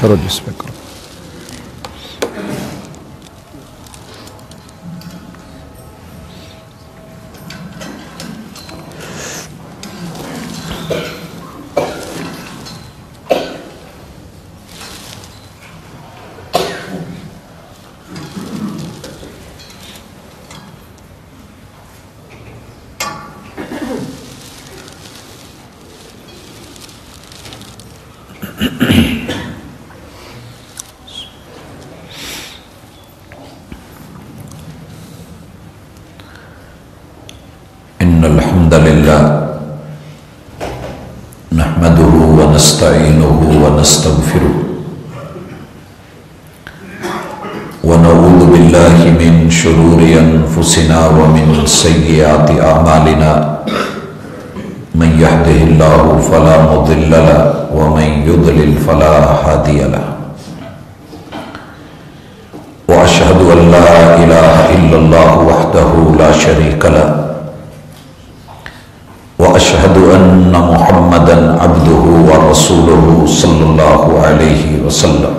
کرو جس پہ کرو. الحمد لله نحمده ونستعينه ونستغفره ونعوذ بالله من شرور أنفسنا ومن سيئات أعمالنا من يهده الله فلا مضل له ومن يضلل فلا هادي له وأشهد أن لا إله إلا الله وحده لا شريك له وأشهد أن محمدًا عبده ورسوله صلى الله عليه وسلم.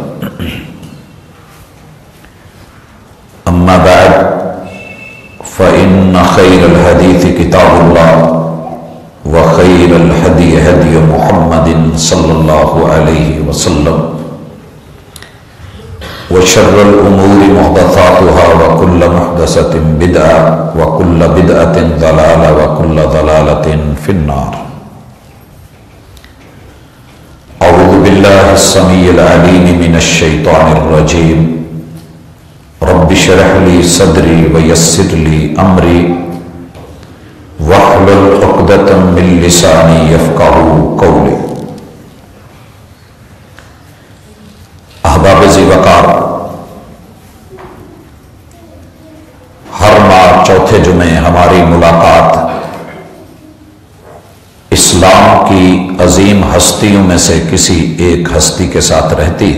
أما بعد فإن خير الحديث كتاب الله وخير الهدي هدي محمد صلى الله عليه وسلم وشر الأمور محدثاتها وكل محدثة بدعة وكل بدعة ضلالة وكل ضلالة في النار. أعوذ بالله السميع العليم من الشيطان الرجيم. رب اشرح لي صدري ويسر لي أمري واحلل عقدۃ من لسانی یفقہوا قولی۔ احباب ذی وقار، ہر ماہ چوتھے جمعے ہماری ملاقات اسلام کی عظیم ہستیوں میں سے کسی ایک ہستی کے ساتھ رہتی۔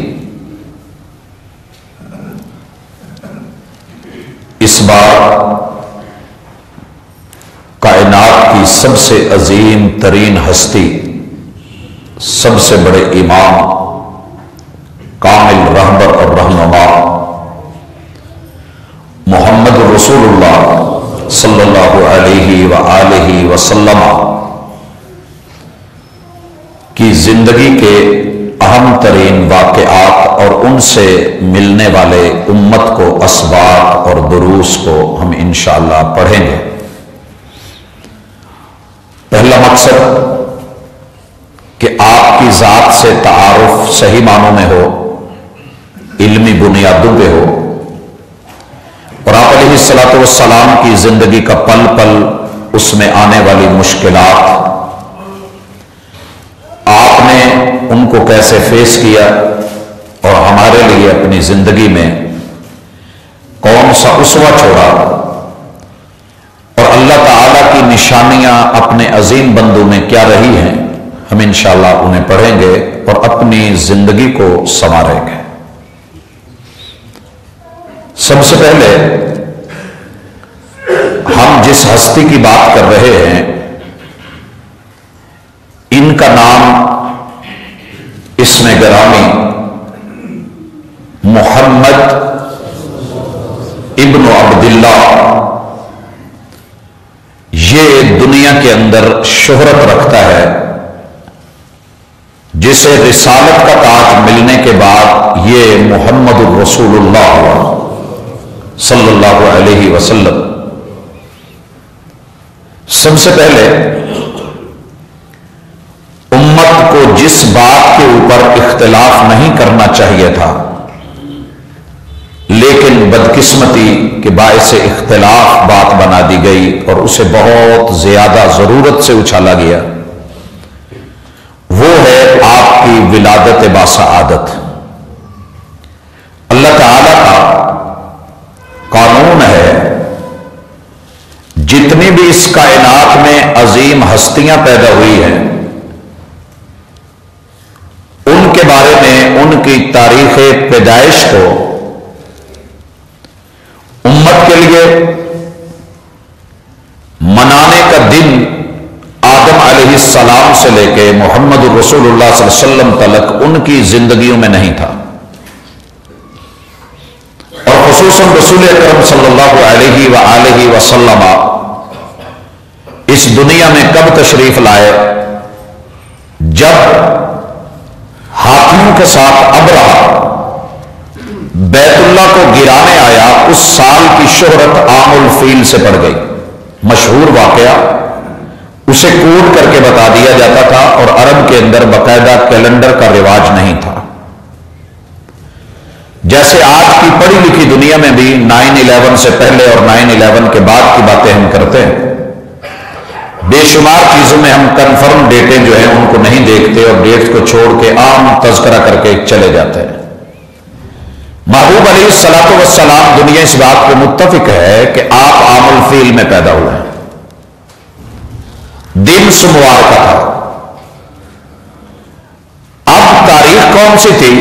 اس بار کائنات کی سب سے عظیم ترین ہستی، سب سے بڑے امام، کامل رہبر اور رہنما محمد رسول اللہ صلی اللہ علیہ وآلہ وسلم کی زندگی کے اہم ترین واقعات اور ان سے ملنے والے امت کو اسباق اور دروس کو ہم انشاءاللہ پڑھیں گے۔ پہلا مقصد کہ آپ کی ذات سے تعارف صحیح معنوں میں ہو، علمی بنیادوں پہ ہو، اور آپ علیہ الصلوۃ والسلام کی زندگی کا پل پل اس میں آنے والی مشکلات، آپ نے ان کو کیسے فیس کیا اور ہمارے لیے اپنی زندگی میں کون سا اسوہ چھوڑا، اور اللہ تعالیٰ کی نشانیاں اپنے عظیم بندوں میں کیا رہی ہیں، ہم انشاءاللہ انہیں پڑھیں گے اور اپنی زندگی کو سنواریں گے۔ سب سے پہلے ہم جس ہستی کی بات کر رہے ہیں، ان کا نام اسم گرامی محمد ابن عبداللہ، یہ دنیا کے اندر شہرت رکھتا ہے، جسے رسالت کا تاج ملنے کے بعد یہ محمد الرسول اللہ صلی اللہ علیہ وسلم۔ سب سے پہلے امت کو جس بات کے اوپر اختلاف نہیں کرنا چاہیے تھا، لیکن بدقسمتی کے باعث اختلاف بات بنا دی گئی اور اسے بہت زیادہ ضرورت سے اچھالا گیا، وہ ہے آپ کی ولادت باسعادت۔ اللہ تعالی کا قانون ہے، جتنی بھی اس کائنات میں عظیم ہستیاں پیدا ہوئی ہیں، ان کے بارے میں ان کی تاریخ پیدائش کو امت کے لیے منانے کا دن آدم علیہ السلام سے لے کے محمد رسول اللہ صلی اللہ علیہ وسلم تلک ان کی زندگیوں میں نہیں تھا، اور خصوصاً رسول اکرم صلی اللہ علیہ وآلہ وسلم اس دنیا میں کب تشریف لائے؟ جب ہاتھیوں کے ساتھ ابرہہ بیت اللہ کو گرانے آیا، اس سال کی شہرت عام الفیل سے پڑ گئی۔ مشہور واقعہ، اسے کوڈ کر کے بتا دیا جاتا تھا، اور عرب کے اندر باقاعدہ کیلنڈر کا رواج نہیں تھا۔ جیسے آج کی پڑھی لکھی دنیا میں بھی 9/11 سے پہلے اور 9/11 کے بعد کی باتیں ہم کرتے ہیں، بے شمار چیزوں میں ہم کنفرم ڈیٹیں جو ہیں ان کو نہیں دیکھتے اور ڈیٹس کو چھوڑ کے عام تذکرہ کر کے چلے جاتے ہیں۔ محبوب علیہ الصلوۃ والسلام دنیا اس بات پہ متفق ہے کہ آپ عام الفیل میں پیدا ہوئے ہیں، دن سوموار کا تھا۔ اب تاریخ کون سی تھی؟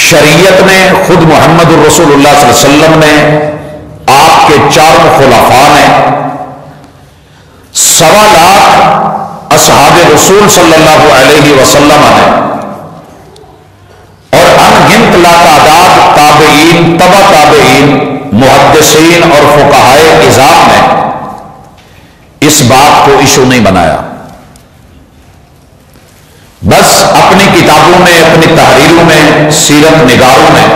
شریعت نے خود محمد الرسول اللہ صلی اللہ علیہ وسلم نے، آپ کے چاروں خلفاء نے، 1.25 لاکھ اصحاب رسول صلی اللہ علیہ وسلم نے، اور انگنت لاتعداد تابعین، تبع تابعین، محدثین اور فقہائے عظام نے اس بات کو ایشو نہیں بنایا۔ بس اپنی کتابوں میں، اپنی تحریروں میں، سیرت نگاروں میں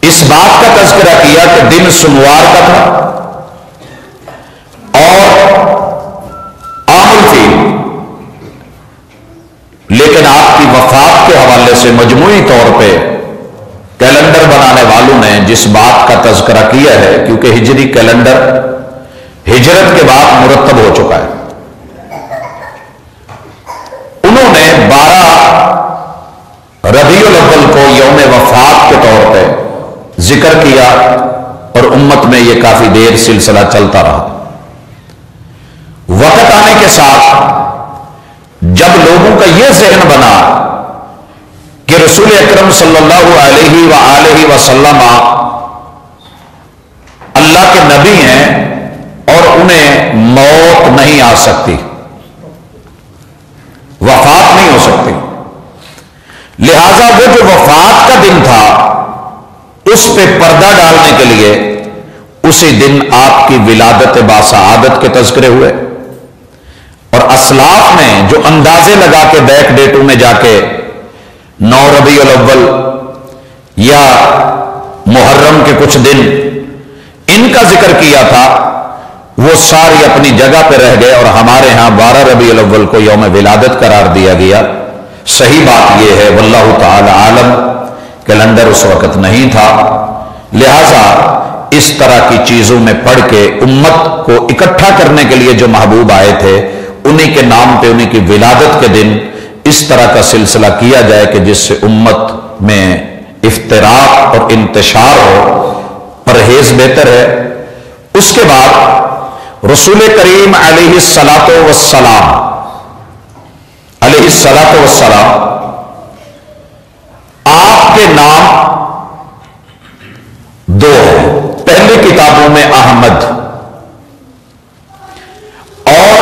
اس بات کا تذکرہ کیا کہ دن سوموار کا تھا اور عام الفیل، لیکن آپ کی وفات کے حوالے سے مجموعی طور پہ کیلنڈر بنانے والوں نے جس بات کا تذکرہ کیا ہے، کیونکہ ہجری کیلنڈر ہجرت کے بعد مرتب ہو چکا ہے. انہوں نے 12 ربیع الاول کو یوم وفات کے طور پہ ذکر کیا اور امت میں یہ کافی دیر سلسلہ چلتا رہا. وقت آنے کے ساتھ جب لوگوں کا یہ ذہن بنا کہ رسول اکرم صلی اللہ علیہ وآلہ وسلم اللہ کے نبی ہیں اور انہیں موت نہیں آ سکتی، وفات نہیں ہو سکتی، لہذا وہ جو وفات کا دن تھا اس پہ پردہ ڈالنے کے لیے اسی دن آپ کی ولادت باسعادت کے تذکرے ہوئے. اور اسلاف نے جو اندازے لگا کے بیک ڈیٹوں میں جا کے 9 ربیع الاول یا محرم کے کچھ دن ان کا ذکر کیا تھا، وہ ساری اپنی جگہ پہ رہ گئے اور ہمارے ہاں 12 ربیع الاول کو یوم ولادت قرار دیا گیا. صحیح بات یہ ہے واللہ تعالی عالم، کیلنڈر اس وقت نہیں تھا، لہذا اس طرح کی چیزوں میں پڑھ کے امت کو اکٹھا کرنے کے لیے جو محبوب آئے تھے انہی کے نام پہ انہی کی ولادت کے دن اس طرح کا سلسلہ کیا جائے کہ جس سے امت میں افتراق اور انتشار ہو. پرہیز بہتر ہے. اس کے بعد رسول کریم علیہ الصلاۃ والسلام آپ کے نام 2 ہیں. پہلی کتابوں میں احمد اور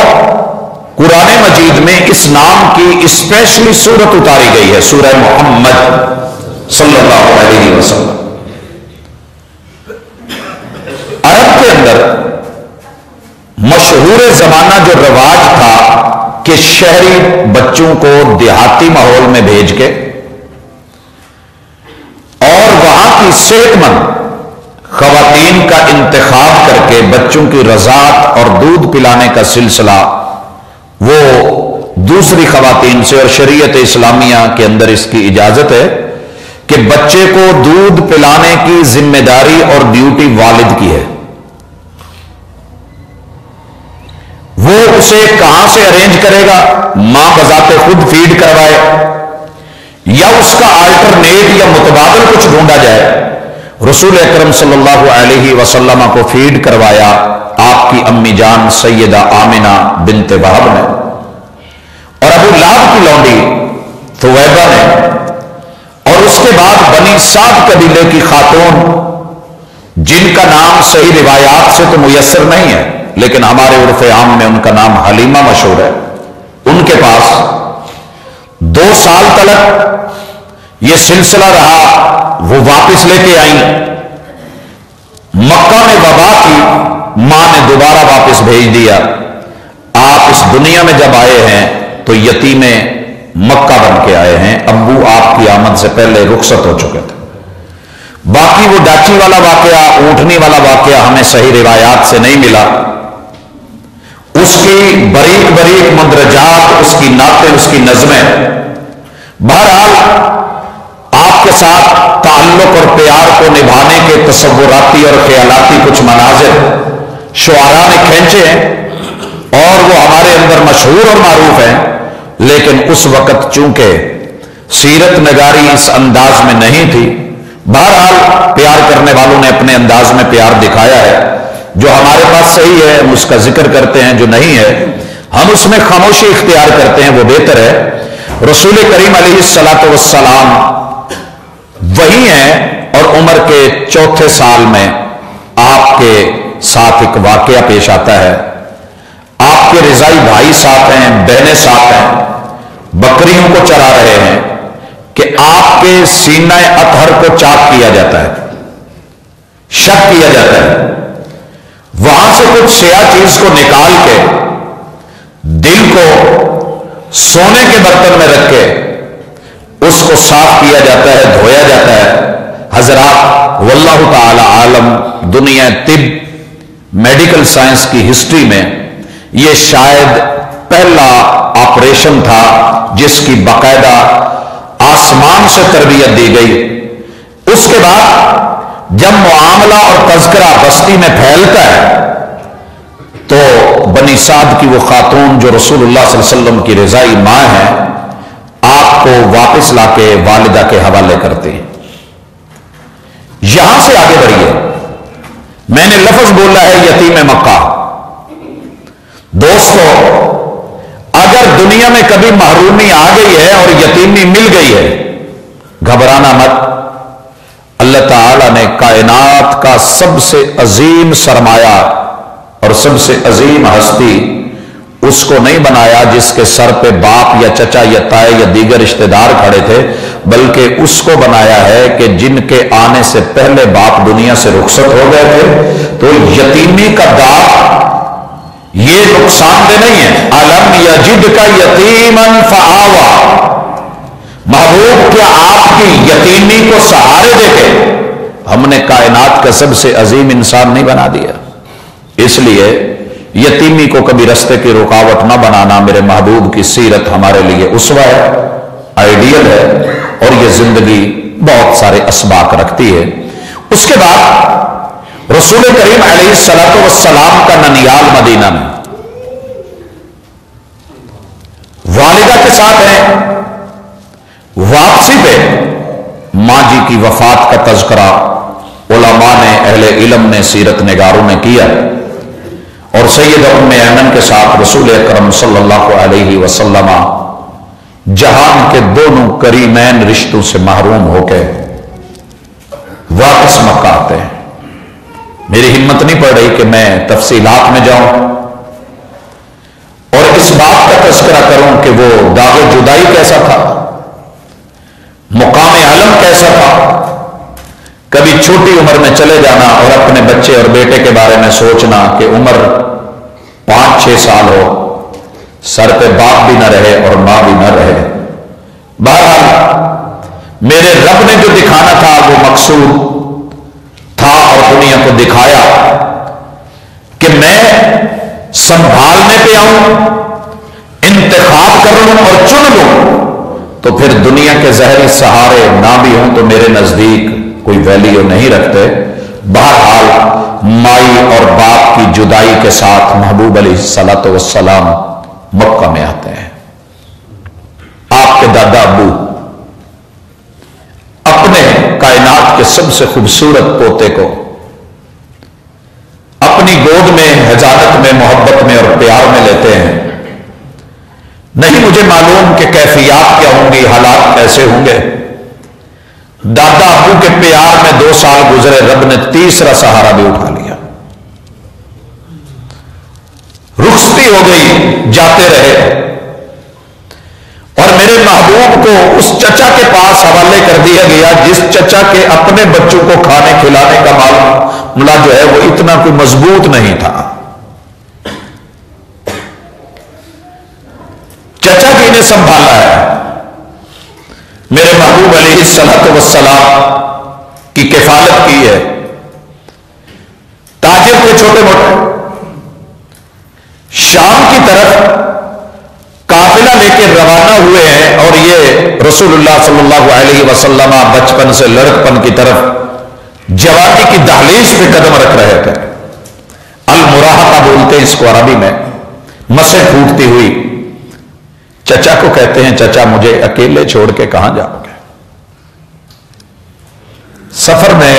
قرآن مجید میں اس نام کی اسپیشلی سورت اتاری گئی ہے، سورہ محمد صلی اللہ علیہ وسلم. عرب کے اندر مشہور زمانہ جو رواج تھا کہ شہری بچوں کو دیہاتی ماحول میں بھیج کے اور وہاں کی صحت مند خواتین کا انتخاب کر کے بچوں کی رضاعت اور دودھ پلانے کا سلسلہ وہ دوسری خواتین سے، اور شریعت اسلامیہ کے اندر اس کی اجازت ہے کہ بچے کو دودھ پلانے کی ذمہ داری اور ڈیوٹی والد کی ہے. وہ اسے کہاں سے ارینج کرے گا، ماں بذات خود فیڈ کروائے یا اس کا آلٹرنیٹ یا متبادل کچھ ڈھونڈا جائے. رسول اکرم صلی اللہ علیہ وسلم کو فیڈ کروایا آپ کی امی جان سیدہ آمنہ بنت وہب نے، اور ابو لہب کی لونڈی ثویبہ نے، اور اس کے بعد بنی سعد قبیلے کی خاتون جن کا نام صحیح روایات سے تو میسر نہیں ہے لیکن ہمارے عرف عام میں ان کا نام حلیمہ مشہور ہے. ان کے پاس 2 سال تک یہ سلسلہ رہا. وہ واپس لے کے آئیں. مکہ میں وبا کی، ماں نے دوبارہ واپس بھیج دیا. آپ اس دنیا میں جب آئے ہیں تو یتیم مکہ بن کے آئے ہیں. ابو آپ کی آمد سے پہلے رخصت ہو چکے تھے. باقی وہ ڈاچی والا واقعہ، اونٹنی والا واقعہ ہمیں صحیح روایات سے نہیں ملا. اس کی بریک بریک مندرجات، اس کی نعتیں، اس کی نظمیں، بہرحال آپ کے ساتھ تعلق اور پیار کو نبھانے کے تصوراتی اور خیالاتی کچھ مناظر شعراء نے کھینچے ہیں اور وہ ہمارے اندر مشہور اور معروف ہیں. لیکن اس وقت چونکہ سیرت نگاری اس انداز میں نہیں تھی، بہرحال پیار کرنے والوں نے اپنے انداز میں پیار دکھایا ہے. جو ہمارے پاس صحیح ہے ہم اس کا ذکر کرتے ہیں، جو نہیں ہے ہم اس میں خاموشی اختیار کرتے ہیں، وہ بہتر ہے. رسول کریم علیہ الصلاۃ والسلام وہی ہیں اور عمر کے 4تھے سال میں آپ کے ساتھ ایک واقعہ پیش آتا ہے. آپ کے رضائی بھائی ساتھ ہیں، بہنیں ساتھ ہیں، بکریوں کو چرا رہے ہیں کہ آپ کے سینہ اطہر کو چاک کیا جاتا ہے، شک کیا جاتا ہے. وہاں سے کچھ سیاہ چیز کو نکال کے دل کو سونے کے برتن میں رکھ کے اس کو صاف کیا جاتا ہے، دھویا جاتا ہے. حضرات واللہ تعالی عالم، دنیا طب میڈیکل سائنس کی ہسٹری میں یہ شاید پہلا آپریشن تھا جس کی باقاعدہ آسمان سے تربیت دی گئی. اس کے بعد جب معاملہ اور تذکرہ بستی میں پھیلتا ہے तो बनी साद की वो खातून जो रसूलुल्लाह सल्लल्लाहु अलैहि वसल्लम की रज़ाई माँ है, आपको वापस लाके वालिदा के हवाले करते हैं। यहां से आगे बढ़िए, मैंने लफ्ज बोला है यतीम मक्का। दोस्तों, अगर दुनिया में कभी महरूमी आ गई है और यतीमी मिल गई है, घबराना मत। अल्लाह ताला ने कायनात का सबसे अजीम सरमाया और सबसे अजीम हस्ती उसको नहीं बनाया जिसके सर पे बाप या चचा या ताए या दीगर रिश्तेदार खड़े थे, बल्कि उसको बनाया है कि जिनके आने से पहले बाप दुनिया से रुखसत हो गए थे। तो यतीमी का दाग ये नुकसानदेह नहीं है। अलम यजिद का यतीमन फआवा, महबूब क्या आपकी यतीमी को सहारे देके हमने कायनात का सबसे अजीम इंसान नहीं बना दिया। इसलिए यतीमी को कभी रास्ते की रुकावट ना बनाना। मेरे महबूब की सीरत हमारे लिए उसवा है, आइडियल है, और यह जिंदगी बहुत सारे असबाक रखती है। उसके बाद रसूल करीम अलैहिस्सलातु वस्सलाम का ननियाल मदीना में, वालिदा के साथ है। वापसी पे मां जी की वफात का तज़किरा उलमा ने, अहले इल्म ने, सीरत निगारों ने किया, और सैयद उम्मे ऐमन के साथ रसूल अकरम सल्लल्लाहु अलैहि वसल्लम जहान के दोनों करीमैन रिश्तों से महरूम होकर वापस मक्का आते हैं। मेरी हिम्मत नहीं पड़ रही कि मैं तफसीलात में जाऊं और इस बात का तज़किरा करूं कि वो दाग जुदाई कैसा था, मुकाम आलम कैसा था। कभी छोटी उम्र में चले जाना और अपने बच्चे और बेटे के बारे में सोचना कि उम्र 5-6 साल हो, सर पे बाप भी ना रहे और मां भी ना रहे। बहरहाल मेरे रब ने जो दिखाना था वो मकसूद था और दुनिया को दिखाया कि मैं संभालने पे आऊं, इंतखाब कर लूं और चुन लूं, तो फिर दुनिया के जहरी सहारे ना भी हों तो मेरे नजदीक कोई वैल्यू नहीं रखते। बहरहाल माई और बाप की जुदाई के साथ महबूब अलैहिस्सलातु वस्सलाम मक्का में आते हैं। आपके दादा अब्बू अपने कायनात के सबसे खूबसूरत पोते को अपनी गोद में, हिजानत में, मोहब्बत में और प्यार में लेते हैं। नहीं मुझे मालूम कि कैफियत क्या होंगी, हालात कैसे होंगे। दादा अब्बू के प्यार में 2 साल गुजरे, रब ने तीसरा सहारा भी उठा लिया। रुखसती हो गई, जाते रहे, और मेरे महबूब को उस चचा के पास हवाले कर दिया गया जिस चचा के अपने बच्चों को खाने खिलाने का मामला जो है वो इतना कोई मजबूत नहीं था। चचा जी ने संभाला है। मेरे महबूब अलैहिस्सलातु वस्सलाम की किफालत की है। ताजिर थे छोटे मोटे, शाम की तरफ काफिला लेकर रवाना हुए हैं, और ये रसूलुल्लाह सल्लल्लाहु अलैहि वसल्लम बचपन से लड़कपन की तरफ जवानी की दहलीज पे कदम रख रहे थे। अल मुराहका बोलते हैं इसको अरबी में, मसे फूटती हुई। चचा को कहते हैं, चचा मुझे अकेले छोड़ के कहां जाओगे? सफर में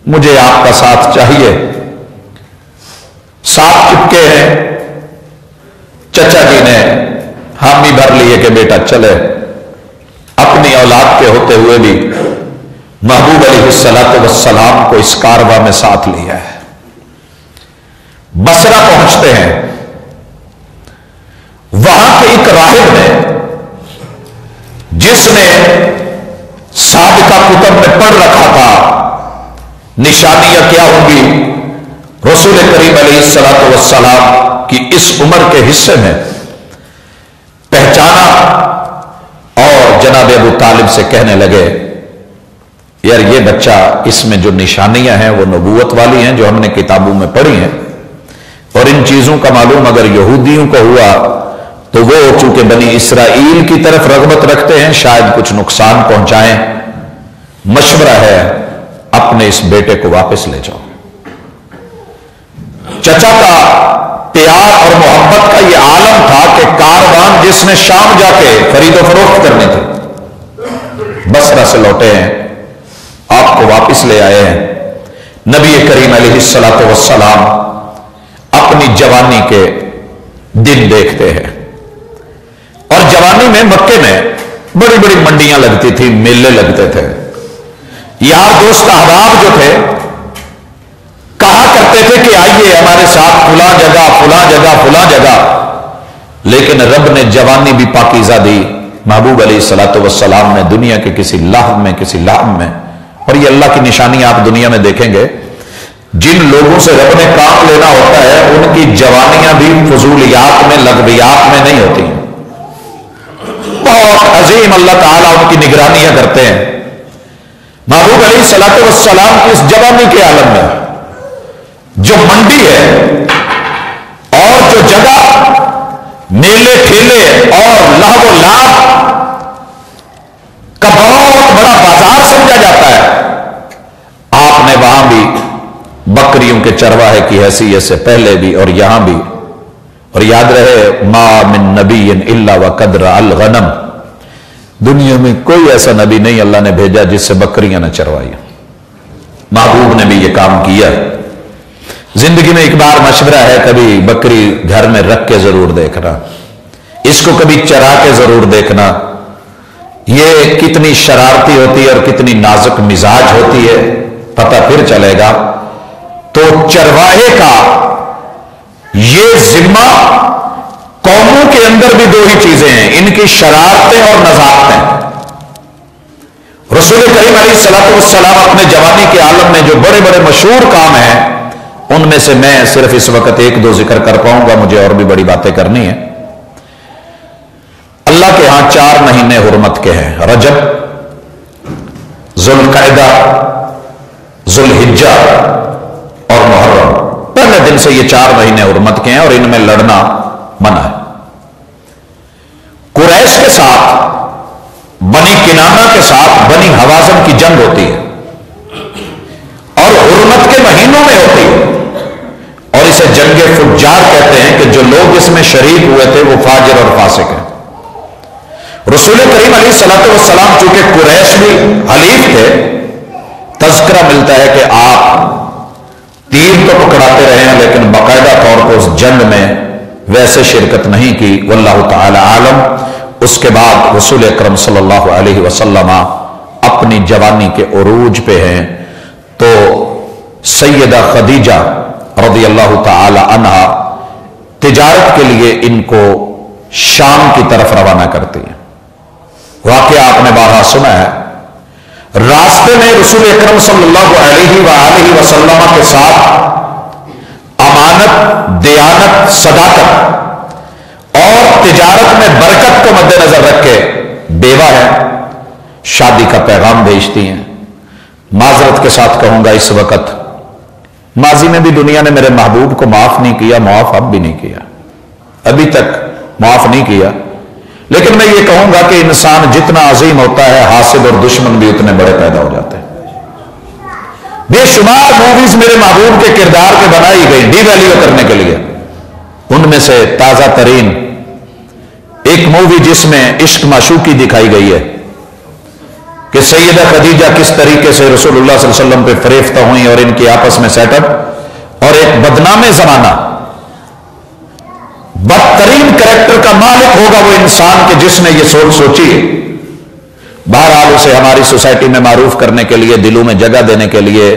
मुझे आपका साथ चाहिए। साथ चिपके हैं। चचा जी ने हामी भर लिए कि बेटा चले। अपनी औलाद के होते हुए भी महबूब अलैहिस्सलातु वस्सलाम को इस कारवां में साथ लिया है। बसरा पहुंचते हैं। वहां के एक राहिब ने, जिसने साबिका कुतुब में पढ़ रखा था निशानियां क्या होंगी रसूल करीम अलैहिस्सलातु वस्सलाम की इस उम्र के हिस्से में, पहचाना और जनाब अबू तालिब से कहने लगे, यार ये बच्चा, इसमें जो निशानियां हैं वो नबूवत वाली हैं जो हमने किताबों में पढ़ी हैं, और इन चीजों का मालूम अगर यहूदियों को हुआ तो वो चूंकि बनी इसराइल की तरफ रगबत रखते हैं, शायद कुछ नुकसान पहुंचाएं। मशवरा है अपने इस बेटे को वापस ले जाओ। چچا کا پیار اور محبت کا یہ عالم تھا کہ کاروان جس نے شام جا کے خرید و فروخت کرنی تھی بصرہ سے لوٹے ہیں، آپ کو واپس لے آئے ہیں، نبی کریم علیہ الصلوۃ والسلام اپنی جوانی کے دن دیکھتے ہیں، اور جوانی میں مکے میں بڑی بڑی منڈیاں لگتی تھی، میلے لگتے تھے، یار دوست احباب جو تھے کہا کرتے تھے کہ آئیے ہمارے ساتھ فلاں جگہ فلاں جگہ فلاں جگہ، لیکن رب نے جوانی بھی پاکیزہ دی محبوب علیہ الصلوۃ والسلام نے دنیا کے کسی لحظ میں، اور یہ اللہ کی نشانی آپ دنیا میں دیکھیں گے، جن لوگوں سے رب نے کام لینا ہوتا ہے ان کی جوانیاں بھی فضولیات میں لغویات میں نہیں ہوتی، بہت عظیم اللہ تعالیٰ ان کی نگرانیاں کرتے ہیں۔ محبوب علیہ الصلوۃ والسلام کی اس جوانی کے عالم میں جو منڈی ہے اور جو جگہ میلے ٹھیلے اور لہو و لعب کا بہت بڑا بازار سمجھا جاتا ہے، آپ نے وہاں بھی بکریوں کے چرواہے کی حیثیت سے پہلے بھی اور یہاں بھی، اور یاد رہے ما من نبی الا وقد رعى الغنم، دنیا میں کوئی ایسا نبی نہیں اللہ نے بھیجا جس سے بکریاں نہ چروائی، محبوب نے بھی یہ کام کیا۔ زندگی میں ایک بار مشورہ ہے کبھی بکری گھر میں رکھ کے ضرور دیکھنا، اس کو کبھی چرا کے ضرور دیکھنا، یہ کتنی شرارتی ہوتی ہے اور کتنی نازک مزاج ہوتی ہے پتہ پھر چلے گا۔ تو چرواہے کا یہ ذمہ قوموں کے اندر بھی دو ہی چیزیں ہیں، ان کی شرارتیں اور نزاکتیں۔ رسول کریم علیہ الصلوۃ والسلام اپنے جوانی کے عالم میں جو بڑے بڑے مشہور کام ہیں ان میں سے میں صرف اس وقت ایک دو ذکر کر پاؤں گا، مجھے اور بھی بڑی باتیں کرنی ہیں۔ اللہ کے ہاں 4 مہینے حرمت کے ہیں، رجب، ذوالقعدہ، ذوالحجہ اور محرم، پہلے دن سے یہ 4 مہینے حرمت کے ہیں اور ان میں لڑنا منع ہے۔ قریش کے ساتھ، بنی کنانہ کے ساتھ بنی حوازن کی جنگ ہوتی ہے اور حرمت کے مہینوں میں ہوتی ہے، اور اسے جنگ فجار کہتے ہیں کہ جو لوگ اس میں شریک ہوئے تھے وہ فاجر اور فاسق ہیں۔ رسول کریم علیہ الصلوۃ والسلام چونکہ قریش بھی حلیف تھے، تذکرہ ملتا ہے کہ آپ تیر تو پکڑاتے رہے ہیں لیکن باقاعدہ طور پر اس جنگ میں ویسے شرکت نہیں کی، واللہ تعالی عالم۔ اس کے بعد رسول اکرم صلی اللہ علیہ وسلم اپنی جوانی کے عروج پہ ہیں تو سیدہ خدیجہ رضی اللہ تعالی عنہا تجارت کے لیے ان کو شام کی طرف روانہ کرتی ہیں۔ واقعہ آپ نے بارہا سنا ہے، راستے میں رسول اکرم صلی اللہ علیہ وآلہ وسلم کے ساتھ امانت، دیانت، صداقت اور تجارت میں برکت کو مد نظر رکھ کے بیوہ ہے، شادی کا پیغام بھیجتی ہیں۔ معذرت کے ساتھ کہوں گا اس وقت ماضی میں بھی دنیا نے میرے محبوب کو معاف نہیں کیا، معاف اب بھی نہیں کیا، ابھی تک معاف نہیں کیا، لیکن میں یہ کہوں گا کہ انسان جتنا عظیم ہوتا ہے حاسد اور دشمن بھی اتنے بڑے پیدا ہو جاتے ہیں۔ بے شمار موویز میرے محبوب کے کردار پہ بنائی گئی ڈی ویلیو کرنے کے لیے، ان میں سے تازہ ترین ایک مووی جس میں عشق معشوقی دکھائی گئی ہے کہ سیدہ خدیجہ کس طریقے سے رسول اللہ صلی اللہ علیہ وسلم پہ فریفتہ ہوئیں اور ان کی آپس میں سیٹ اپ، اور ایک بدنام زمانہ بدترین کریکٹر کا مالک ہوگا وہ انسان کہ جس نے یہ سوچ سوچی ہے۔ بہرحال اسے ہماری سوسائٹی میں معروف کرنے کے لیے، دلوں میں جگہ دینے کے لیے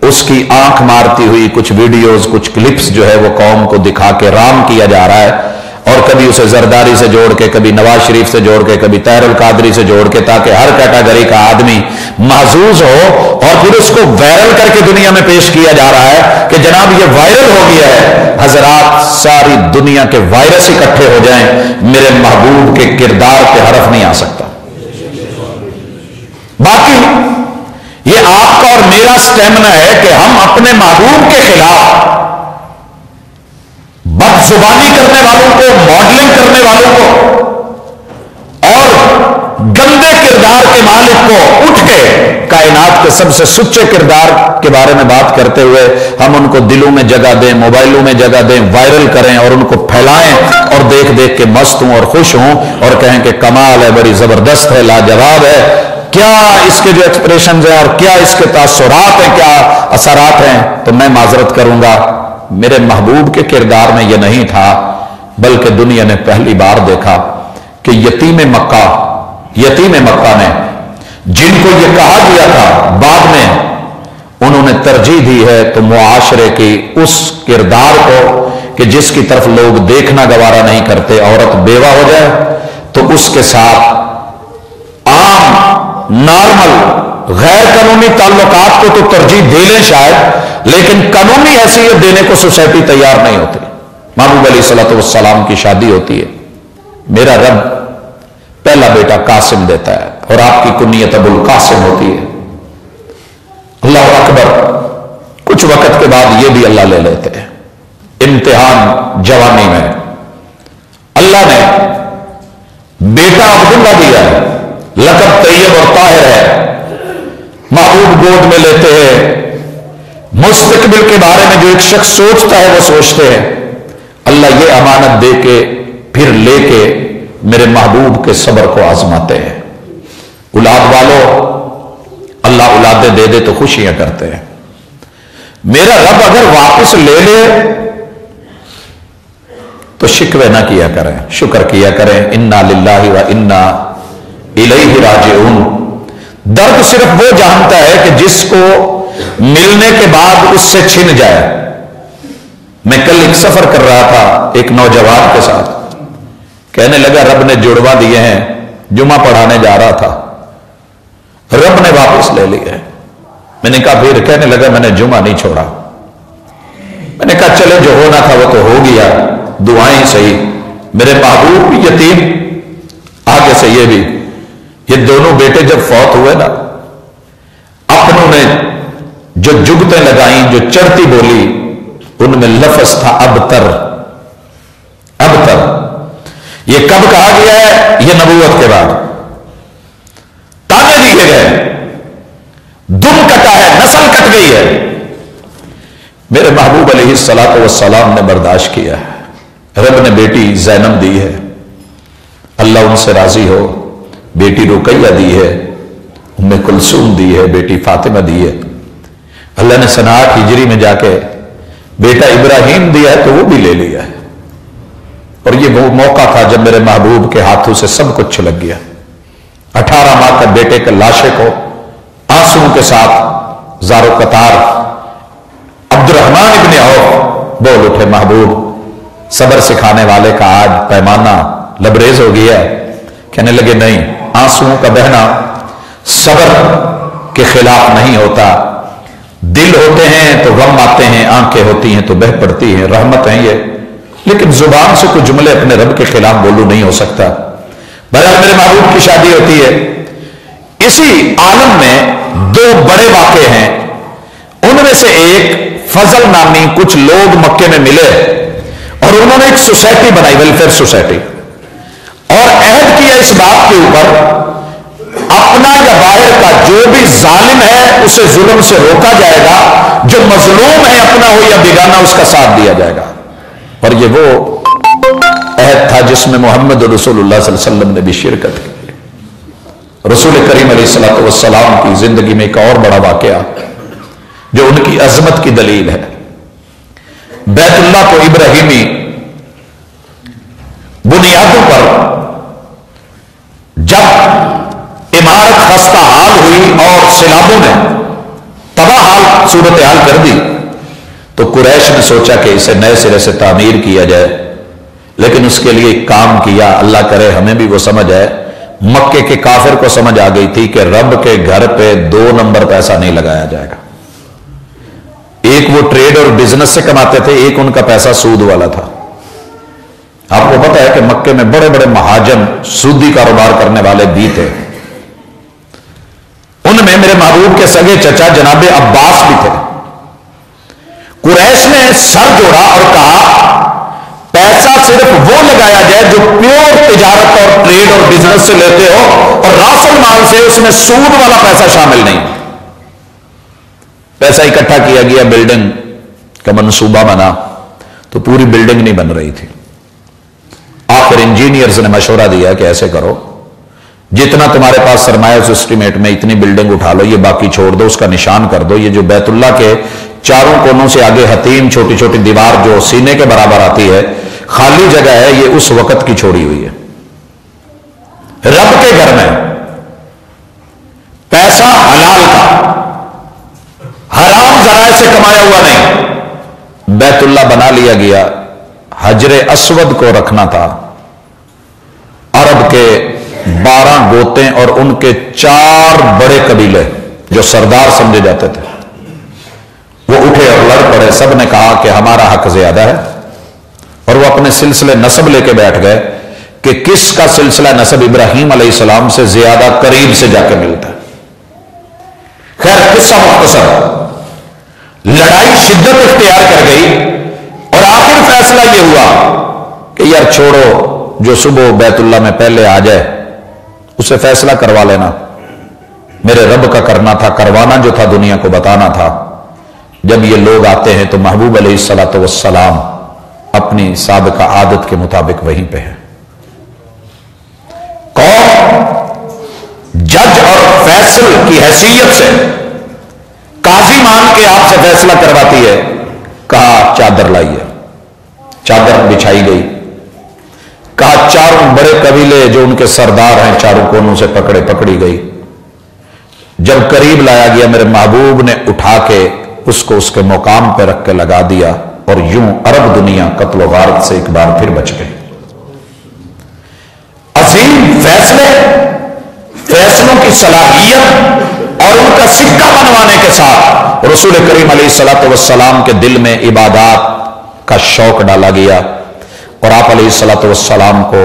اس کی آنکھ مارتی ہوئی کچھ ویڈیوز، کچھ کلپس جو ہے وہ قوم کو دکھا کے رام کیا جا رہا ہے، اور کبھی اسے زرداری سے جوڑ کے، کبھی نواز شریف سے جوڑ کے، کبھی طاہر القادری سے جوڑ کے، تاکہ ہر کیٹیگری کا آدمی محظوظ ہو، اور پھر اس کو وائرل کر کے دنیا میں پیش کیا جا رہا ہے کہ جناب یہ وائرل ہو گیا ہے۔ حضرات ساری دنیا کے وائرس اکٹھے ہو جائیں، میرے محبوب کے کردار پہ حرف نہیں آ سکتا۔ باقی یہ آپ کا اور میرا سٹیمنا ہے کہ ہم اپنے محبوب کے خلاف بد زبانی کرنے والوں کو، ماڈلنگ کرنے والوں کو اور गंदे किरदार के मालिक को उठ के कायनात के सबसे सच्चे किरदार के बारे में बात करते हुए हम उनको दिलों में जगह दें, मोबाइलों में जगह दें, वायरल करें और उनको फैलाएं और देख देख के मस्त हों और खुश हों और कहें कि कमाल है, बड़ी जबरदस्त है, लाजवाब है, क्या इसके जो एक्सप्रेशन हैं और क्या इसके तासुरात हैं, क्या असरात हैं। तो मैं माजरत करूंगा, मेरे महबूब के किरदार में यह नहीं था, बल्कि दुनिया ने पहली बार देखा कि यतीम मक्का ने जिनको यह कहा गया था बाद में उन्होंने तरजीह दी है तो मुआशरे की उस किरदार को कि जिसकी तरफ लोग देखना गवारा नहीं करते, औरत बेवा हो जाए तो उसके साथ आम नॉर्मल गैर कानूनी ताल्लुकात को तो तरजीह दे लें शायद, लेकिन कानूनी हैसियत देने को सोसाइटी तैयार नहीं होती। महबूब अलैहिस्सलातु वस्सलाम की शादी होती है, मेरा रब पहला बेटा कासिम देता है और आपकी कुन्नियत अबुल कासिम होती है। अल्लाह अकबर। कुछ वक्त के बाद यह भी अल्लाह ले लेते हैं। इम्तिहान जवानी में अल्लाह ने बेटा अब्दुल्ला दिया है, लकब तैयब और ताहिर है, महबूब गोद में लेते हैं। मुस्तकबिल के बारे में जो एक शख्स सोचता है वो सोचते हैं। अल्लाह ये अमानत दे के फिर लेके मेरे महबूब के सब्र को आजमाते हैं। औलाद वालों, अल्लाह औलादें दे दे तो खुशियां करते हैं। मेरा रब अगर वापस ले ले तो शिकवे ना किया करें, शुक्र किया करें। इन्ना लिल्लाहि व इन्ना इलैहि राजिऊन। दर्द सिर्फ वो जानता है कि जिसको मिलने के बाद उससे छिन जाए। मैं कल एक सफर कर रहा था एक नौजवान के साथ, कहने लगा रब ने जुड़वा दिए हैं, जुमा पढ़ाने जा रहा था, रब ने वापस ले लिए। मैंने कहा फिर? कहने लगा मैंने जुमा नहीं छोड़ा। मैंने कहा चले जो होना था वो तो हो गया, दुआएं सही। मेरे महबूब भी यतीम, आगे से ये भी, ये दोनों बेटे जब फौत हुए ना, अपनों ने जो जुगतें लगाई, जो चढ़ती बोली, उनमें लफ्ज था अबतर। अबतर ये कब कहा गया है? ये नबूवत के बाद ताने दिए गए, दुम कटा है, नस्ल कट गई है। मेरे महबूब अलैहिस्सलातु वस्सलाम ने बर्दाश्त किया है। रब ने बेटी ज़ैनब दी है, अल्लाह उनसे राजी हो। बेटी रुकैया दी है, उम्मे कुलसूम दी है, बेटी फातिमा दी है। अल्लाह ने सन 8 हिजरी में जाके बेटा इब्राहिम दिया है तो वो भी ले लिया है। और ये वो मौका था जब मेरे महबूब के हाथों से सब कुछ छलक गया। 18 माह का बेटे के लाशे को आंसुओं के साथ ज़ारो कतार अब्दुर्रहमान इब्ने औफ बोल उठे, महबूब सब्र सिखाने वाले का आज पैमाना लबरेज हो गया है। कहने लगे नहीं, आंसुओं का बहना सब्र के खिलाफ नहीं होता। दिल होते हैं तो गम आते हैं, आंखें होती हैं तो बह पड़ती हैं, रहमत है ये। लेकिन जुबान से कुछ जुमले अपने रब के खिलाफ बोलू नहीं हो सकता। बहरहाल मेरे महबूब की शादी होती है। इसी आलम में 2 बड़े वाक़े हैं। उनमें से एक, फजल नामी कुछ लोग मक्के में मिले और उन्होंने एक सोसाइटी बनाई, वेलफेयर सोसाइटी, और अहद किया इस बात के ऊपर अपना या बाहर का जो भी जालिम है उसे जुल्म से रोका जाएगा, जो मजलूम है अपना हो या बेगाना उसका साथ दिया जाएगा। और ये वो अहद था जिसमें मोहम्मद रसूलुल्लाह सल्लल्लाहु अलैहि वसल्लम ने भी शिरकत की। रसूल करीम अलैहिस्सलातु वस्सलाम की जिंदगी में एक और बड़ा वाकया जो उनकी अजमत की दलील है। बैतुल्लाह को इब्राहिमी बुनियादों पर जब इमारत खस्ता हाल हुई और सैलाबों ने तबाह हाल सूरत हाल कर दी, तो कुरैश ने सोचा कि इसे नए सिरे से तामीर किया जाए। लेकिन उसके लिए एक काम किया, अल्लाह करे हमें भी वो समझ आए। मक्के के काफिर को समझ आ गई थी कि रब के घर पे 2 नंबर पैसा नहीं लगाया जाएगा। एक वो ट्रेड और बिजनेस से कमाते थे, एक उनका पैसा सूद वाला था। आपको पता है कि मक्के में बड़े बड़े महाजन सूदी कारोबार करने वाले भी थे। उनमें मेरे महबूब के सगे चचा जनाबे अब्बास भी थे। कुरैश ने सर जोड़ा और कहा पैसा सिर्फ صرف وہ لگایا جائے جو پیور تجارت اور ٹریڈ اور بزنس سے لیتے ہو، اور راس المال سے اس میں سود والا پیسہ شامل نہیں۔ پیسہ اکٹھا کیا گیا، بلڈنگ کا منصوبہ بنا تو پوری بلڈنگ نہیں بن رہی تھی۔ آخر انجینئرز نے مشورہ دیا کہ ایسے کرو، جتنا تمہارے پاس سرمایہ اس اسٹیمیٹ میں اتنی بلڈنگ اٹھا لو، یہ باقی چھوڑ دو، اس کا نشان کر دو۔ یہ جو بیت اللہ کے چاروں کونوں سے آگے حتیم چھوٹی چھوٹی دیوار جو سینے کے برابر آتی ہے، خالی جگہ ہے، یہ اس وقت کی چھوڑی ہوئی ہے۔ رب کے گھر میں پیسہ حلال کا، حرام ذرائع سے کمایا ہوا نہیں۔ بیت اللہ بنا لیا گیا، حجر اسود کو رکھنا تھا۔ عرب کے 12 گوتیں اور ان کے 4 بڑے قبیلے جو سردار سمجھے جاتے تھے، وہ اٹھے اور لڑ پڑے۔ سب نے کہا کہ ہمارا حق زیادہ ہے، اور وہ اپنے سلسلے نسب لے کے بیٹھ گئے کہ کس کا سلسلہ نسب ابراہیم علیہ السلام سے زیادہ قریب سے جا کے ملتا ہے۔ خیر، قصہ مختصر، لڑائی شدت اختیار کر گئی، اور آخر فیصلہ یہ ہوا کہ یار چھوڑو، جو صبح بیت اللہ میں پہلے آ جائے اسے فیصلہ کروا لینا۔ میرے رب کا کرنا تھا، کروانا جو تھا دنیا کو بتانا تھا۔ جب یہ لوگ آتے ہیں تو محبوب علیہ الصلوۃ والسلام اپنی سابقہ عادت کے مطابق وہیں پہ ہے۔ قوم جج اور فیصل کی حیثیت سے قاضی مان کے آپ سے فیصلہ کرواتی ہے۔ کہا چادر لائیے، چادر بچھائی گئی۔ کہا چاروں بڑے قبیلے جو ان کے سردار ہیں چاروں کونوں سے پکڑی گئی۔ جب قریب لایا گیا، میرے محبوب نے اٹھا کے اس کو اس کے مقام پہ رکھ کے لگا دیا، اور یوں عرب دنیا قتل و غارت سے ایک بار پھر بچ گئی۔ عظیم فیصلے، فیصلوں کی صلاحیت اور ان کا سکہ بنوانے کے ساتھ رسول کریم علیہ الصلوۃ والسلام کے دل میں عبادات کا شوق ڈالا گیا، اور آپ علیہ الصلوۃ والسلام کو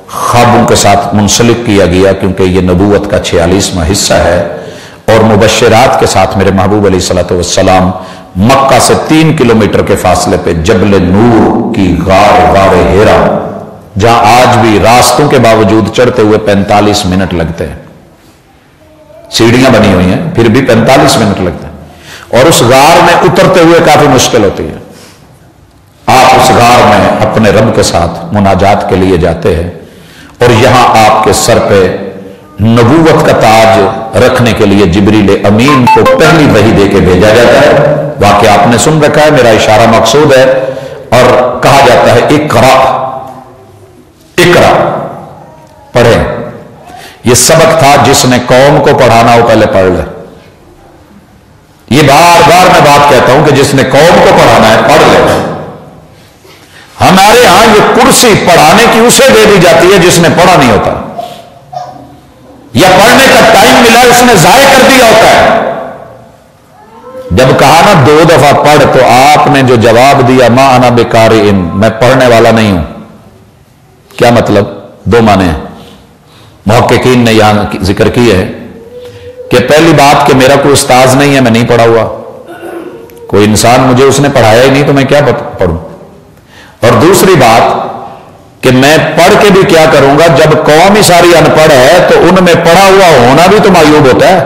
خوابوں کے ساتھ منسلک کیا گیا، کیونکہ یہ نبوت کا 46واں حصہ ہے۔ اور مبشرات کے ساتھ میرے محبوب علیہ الصلوۃ والسلام مکہ سے 3 کلومیٹر کے فاصلے پہ جبل نور کی غار ہیرا، جہاں آج بھی راستوں کے باوجود چڑھتے ہوئے 45 منٹ لگتے ہیں، سیڑھیاں بنی ہوئی ہیں پھر بھی 45 منٹ لگتے ہیں، اور اس غار میں اترتے ہوئے کافی مشکل ہوتی ہے۔ آپ اس غار میں اپنے رب کے ساتھ مناجات کے لیے جاتے ہیں، اور یہاں آپ کے سر پہ نبوت کا تاج رکھنے کے لیے جبریل امین کو پہلی وحی دے کے بھیجا جاتا ہے۔ واقعہ آپ نے سن رکھا ہے، میرا اشارہ مقصود ہے، اور کہا جاتا ہے اقرا، اقرا پڑھیں۔ یہ سبق تھا جس نے قوم کو پڑھانا ہو پہلے پڑھ لے۔ یہ بار بار میں بات کہتا ہوں کہ جس نے قوم کو پڑھانا ہے پڑھ لے۔ ہمارے ہاں یہ کرسی پڑھانے کی اسے دے دی جاتی ہے جس نے پڑھا نہیں ہوتا، یا پڑھنے کا ٹائم ملا اس نے ضائع کر دیا ہوتا ہے۔ جب کہا نا 2 دفعہ پڑھ، تو آپ نے جو جواب دیا ما انا بقارئ، میں پڑھنے والا نہیں ہوں، کیا مطلب؟ 2 معنی ہیں، محققین نے یہاں ذکر کی ہے کہ پہلی بات کہ میرا کوئی استاذ نہیں ہے، میں نہیں پڑھا ہوا، کوئی انسان مجھے اس نے پڑھایا ہی نہیں تو میں کیا پڑھوں، اور دوسری بات کہ میں پڑھ کے بھی کیا کروں گا، جب قوم ہی ساری ان پڑھ ہے تو ان میں پڑھا ہوا ہونا بھی تو معیوب ہوتا ہے۔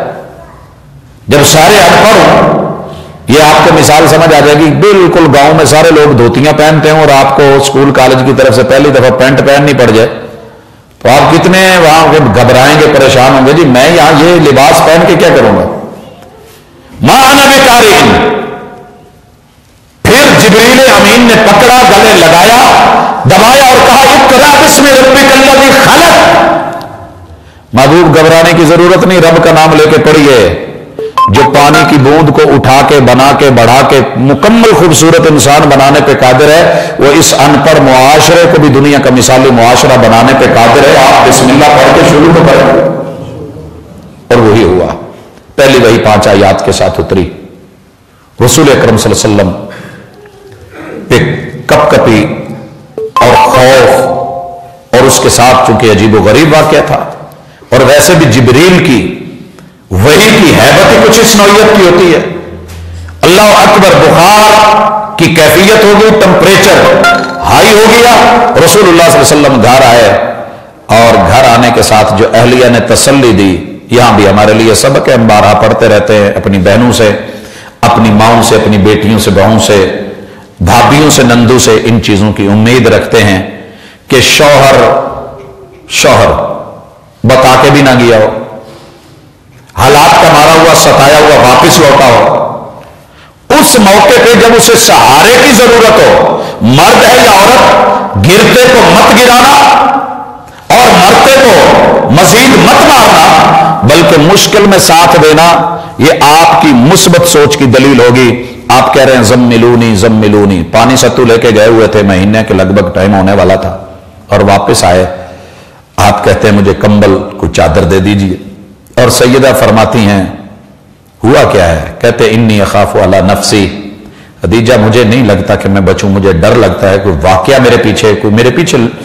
جب سارے ان پڑھ ہوں، یہ آپ کو مثال سمجھ آ جائے گی، بالکل گاؤں میں سارے لوگ دھوتیاں پہنتے ہیں اور آپ کو اسکول کالج کی طرف سے پہلی دفعہ پینٹ پہننی پڑ جائے تو آپ کتنے وہاں گھبرائیں گے، پریشان ہوں گے، جی میں یہاں یہ لباس پہن کے کیا کروں گا۔ ما انا بقارئ، پھر جبریل امین نے پکڑا، گلے لگایا، دبایا اور کہا اقرأ بسم ربک الذی خلق۔ محبوب گھبرانے کی ضرورت نہیں، رب کا نام لے کے پڑھیے، جو پانی کی بوند کو اٹھا کے بنا کے بڑھا کے مکمل خوبصورت انسان بنانے پہ قادر ہے، وہ اس ان پڑھ معاشرے کو بھی دنیا کا مثالی معاشرہ بنانے پہ قادر ہے۔ آپ بسم اللہ پڑھ کے شروع تو کریں، اور وہی ہوا۔ پہلی وہی 5 آیات کے ساتھ اتری۔ رسول اکرم صلی اللہ علیہ وسلم ایک کپ کپی اور خوف، اور اس کے ساتھ چونکہ عجیب و غریب واقعہ تھا، اور ویسے بھی جبریل کی وحی کی ہیبت ہی کچھ اس نوعیت کی ہوتی ہے۔ اللہ اکبر، بخار کی کیفیت ہوگی، ٹمپریچر हाई हो गया। रसूलुल्लाह सल्लल्लाहु अलैहि वसल्लम घर आए और घर आने के साथ जो अहलिया ने तसल्ली दी, यहां भी हमारे लिए सबक है, हम बारहा पढ़ते रहते हैं, अपनी बहनों से, अपनी माओं से, अपनी बेटियों से, बहू से, भाभियों से, नंदू से इन चीजों की उम्मीद रखते हैं कि शौहर बता के भी ना गया हो, हालात का मारा हुआ सताया हुआ वापस लौटा हो। उस मौके पे जब उसे सहारे की जरूरत हो, मर्द है या औरत, गिरते को मत गिराना और मरते को मजीद मत मारना, बल्कि मुश्किल में साथ देना, यह आपकी मुस्बत सोच की दलील होगी। आप कह रहे हैं जम्मिलूनी, पानी सत्तू लेके गए हुए थे, महीने के लगभग टाइम होने वाला था और वापस आए, आप कहते हैं मुझे कंबल को चादर दे दीजिए, और सैयदा फरमाती हैं हुआ क्या है? कहते इन्नी अखाफु अला नफ्सी, खदीजा मुझे नहीं लगता कि मैं बचूं, मुझे डर लगता है कोई वाकया मेरे पीछे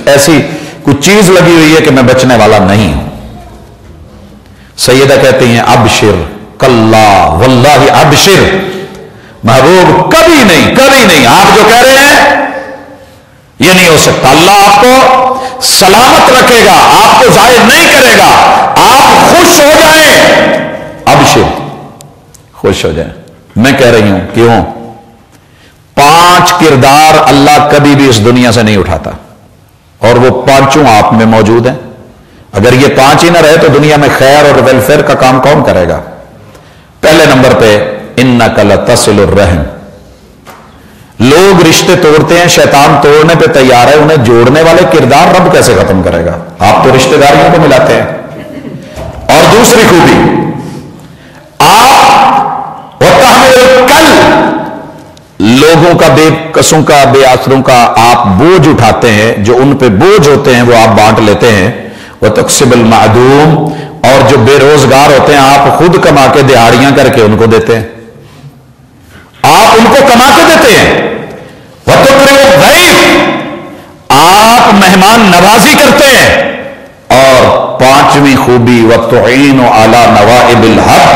ऐसी कुछ चीज लगी हुई है कि मैं बचने वाला नहीं हूं। सैयदा कहती हैं अबशिर कल्ला वल्लाहि अबशिर, महबूब कभी नहीं, आप जो कह रहे हैं ये नहीं हो सकता, अल्लाह आपको सलामत रखेगा, आपको जाहिर नहीं करेगा, आप खुश हो जाएं, अबशिर, खुश हो जाएं। मैं कह रही हूं क्यों? 5 किरदार अल्लाह कभी भी इस दुनिया से नहीं उठाता और वो 5 आप में मौजूद हैं। अगर ये 5 ही ना रहे तो दुनिया में खैर और वेलफेयर का काम कौन करेगा? पहले नंबर पे इन्नका लतसिलुर रहम, लोग रिश्ते तोड़ते हैं, शैतान तोड़ने पे तैयार है, उन्हें जोड़ने वाले किरदार रब कैसे खत्म करेगा? आप तो रिश्तेदारियों को मिलाते हैं। और दूसरी खूबी, आप कल लोगों का, बेकसों का, बेआसरों का आप बोझ उठाते हैं, जो उन पे बोझ होते हैं वो आप बांट लेते हैं। वह तक्सिबुल मादूम, और जो बेरोजगार होते हैं आप खुद कमा के दिहाड़ियां करके उनको देते हैं, आप उनको कमा के देते हैं। वह तो आप मेहमान नवाजी करते हैं। और 5वीं खूबी वह तुईन अला नवाइबिल हक,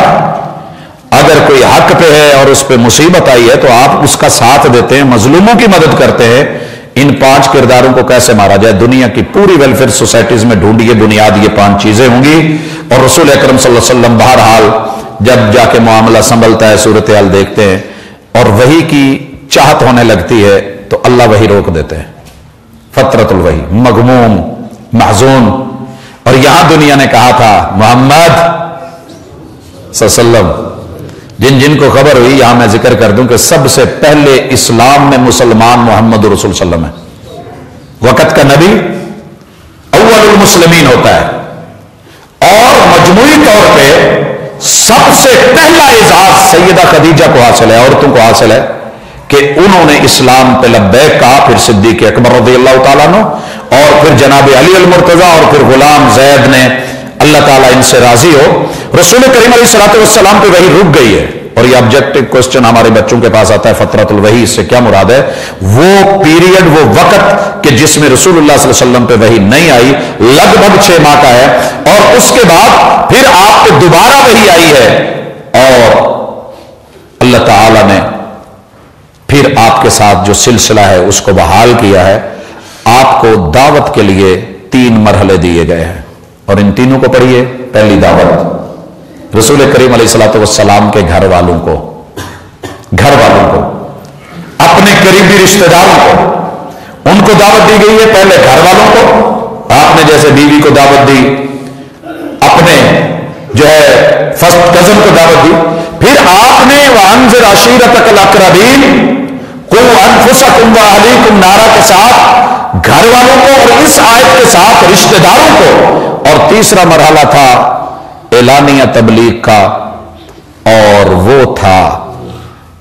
अगर कोई हक पे है और उस पे मुसीबत आई है तो आप उसका साथ देते हैं, मजलूमों की मदद करते हैं। इन 5 किरदारों को कैसे मारा जाए? दुनिया की पूरी वेलफेयर सोसाइटीज में ढूंढिए, बुनियाद ये 5 चीजें होंगी। और रसूल अकरम सल्लल्लाहु अलैहि वसल्लम बहरहाल जब जाके मामला संभलता है, सूरत हाल देखते हैं और वही की चाहत होने लगती है तो अल्लाह वही रोक देते हैं, फतरतुल वही, मगमूम, महजून। और यहां दुनिया ने कहा था मोहम्मद सल्लल्लाहु अलैहि वसल्लम, जिन जिनको खबर हुई, यहां मैं जिक्र कर दूं कि सबसे पहले इस्लाम में मुसलमान मोहम्मद रसूल सल्लल्लाहु अलैहि वसल्लम है। वक़्त का नबी अव्वलुल मुस्लिमीन होता है। और मजमूई तौर पे सबसे पहला एजाज सैयदा खदीजा को हासिल है, औरतों को हासिल है कि उन्होंने इस्लाम पे लब्बैक कहा, फिर सिद्दीक अकबर रज़ियल्लाहु ताला अन्हु, और फिर जनाब अली अल मुर्तजा, और फिर गुलाम जैद ने, अल्लाह ताला इनसे राजी हो। रसूल करीम अलैहिस्सलातु वस्सलाम पे वही रुक गई है। और ये ऑब्जेक्टिव क्वेश्चन हमारे बच्चों के पास आता है, फतरतुल वही, इससे क्या मुराद है? वो पीरियड, वो वक्त कि जिसमें रसूलुल्लाह सल्लल्लाहु अलैहि वसल्लम पे वही नहीं आई, लगभग 6 माह का है। और उसके बाद फिर आप पे दोबारा वही आई है और अल्लाह ताला ने फिर आपके साथ जो सिलसिला है उसको बहाल किया है। आपको दावत के लिए 3 मरहले दिए गए हैं और इन तीनों को पढ़िए। पहली दावत रसूल करीम अलैहिस्सलातु वस्सलाम के घर वालों को, अपने करीबी रिश्तेदारों को, उनको दावत दी गई है। पहले घर वालों को, आपने जैसे बीवी को दावत दी, अपने जो है फर्स्ट कजन को दावत दी, फिर आपने वअन्ज़िर अशीरतकल अक़रबीन क़ू अनफुसकुम व अहलीकुम नारा के साथ घर वालों को और इस आयत के साथ रिश्तेदारों को। और तीसरा मरहला था एलानिया तबलीग का, और वो था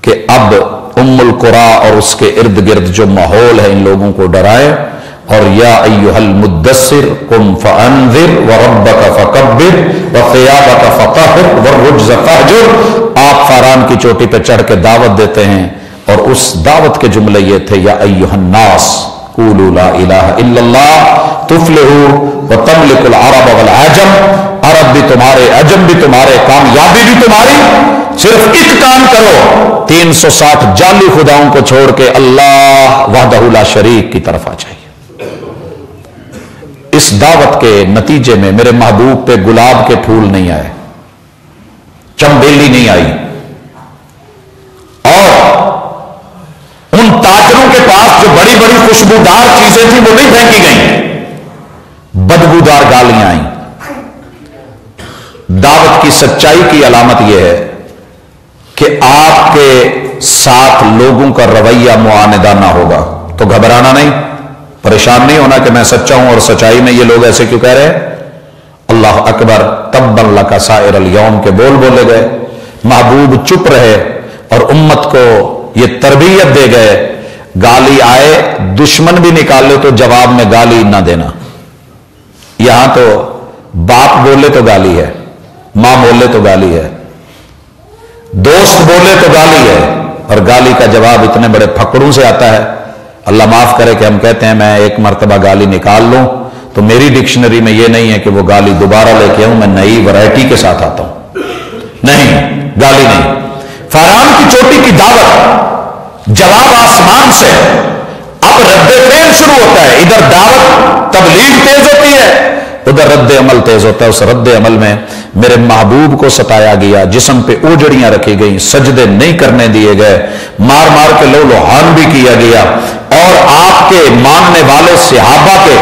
कि अब उम्मुल कुरा और उसके इर्द गिर्द जो माहौल है इन लोगों को डराए। और या अय्युहल मुद्दस्सिर कुम फअन्ज़िर व रब्बका फकब्बिर व सियाबका फतहिर व रुज्ज़ फहजुर। आप फारान की चोटी पे चढ़ के दावत देते हैं और उस दावत के जुमले ये थे, या अय्युहन नास क़ूलू ला इलाहा इल्लल्लाह तुफ्लिहू व तमलिकुल अरब वल अजम, अरब भी तुम्हारे, अजम भी तुम्हारे, कामयाबी भी तुम्हारी, صرف ایک کام کرو، 360 جعلی خداؤں کو چھوڑ کے اللہ وحدہ لا شریک کی طرف آ جائیے۔ اس دعوت کے نتیجے میں میرے محبوب پہ گلاب کے پھول نہیں آئے، چمبیلی نہیں آئی، اور ان تاجروں کے پاس جو بڑی بڑی خوشبودار چیزیں تھیں وہ نہیں پھینکی گئیں، بدبودار گالیاں آئیں۔ دعوت کی سچائی کی علامت یہ ہے کہ آپ کے ساتھ لوگوں کا رویہ معاندانہ ہوگا، تو گھبرانا نہیں، پریشان نہیں ہونا کہ میں سچا ہوں اور سچائی میں یہ لوگ ایسے کیوں کہہ رہے ہیں۔ اللہ اکبر، تبا لک سائر الیوم کے بول بولے گئے، محبوب چپ رہے اور امت کو یہ تربیت دے گئے، گالی آئے دشمن بھی نکالے تو جواب میں گالی نہ دینا۔ یہاں تو باپ بولے تو گالی ہے، ماں بولے تو گالی ہے، دوست بولے تو گالی ہے، اور گالی کا جواب اتنے بڑے پھکڑوں سے آتا ہے۔ اللہ معاف کرے کہ ہم کہتے ہیں میں ایک مرتبہ گالی نکال لوں تو میری ڈکشنری میں یہ نہیں ہے کہ وہ گالی دوبارہ لے کے آؤں، میں نئی ورائٹی کے ساتھ آتا ہوں، نہیں، گالی نہیں۔ فاران کی چوٹی کی دعوت، جواب آسمان سے، اب رد فعل شروع ہوتا ہے، ادھر دعوت تبلیغ تیز ہوتی ہے، ادھر رد عمل تیز ہوتا ہے۔ اس رد عمل میں میرے محبوب کو ستایا گیا، جسم پہ اوجڑیاں رکھی گئیں، سجدے نہیں کرنے دیے گئے، مار مار کے لو لوہان بھی کیا گیا، اور آپ کے ماننے والے صحابہ کے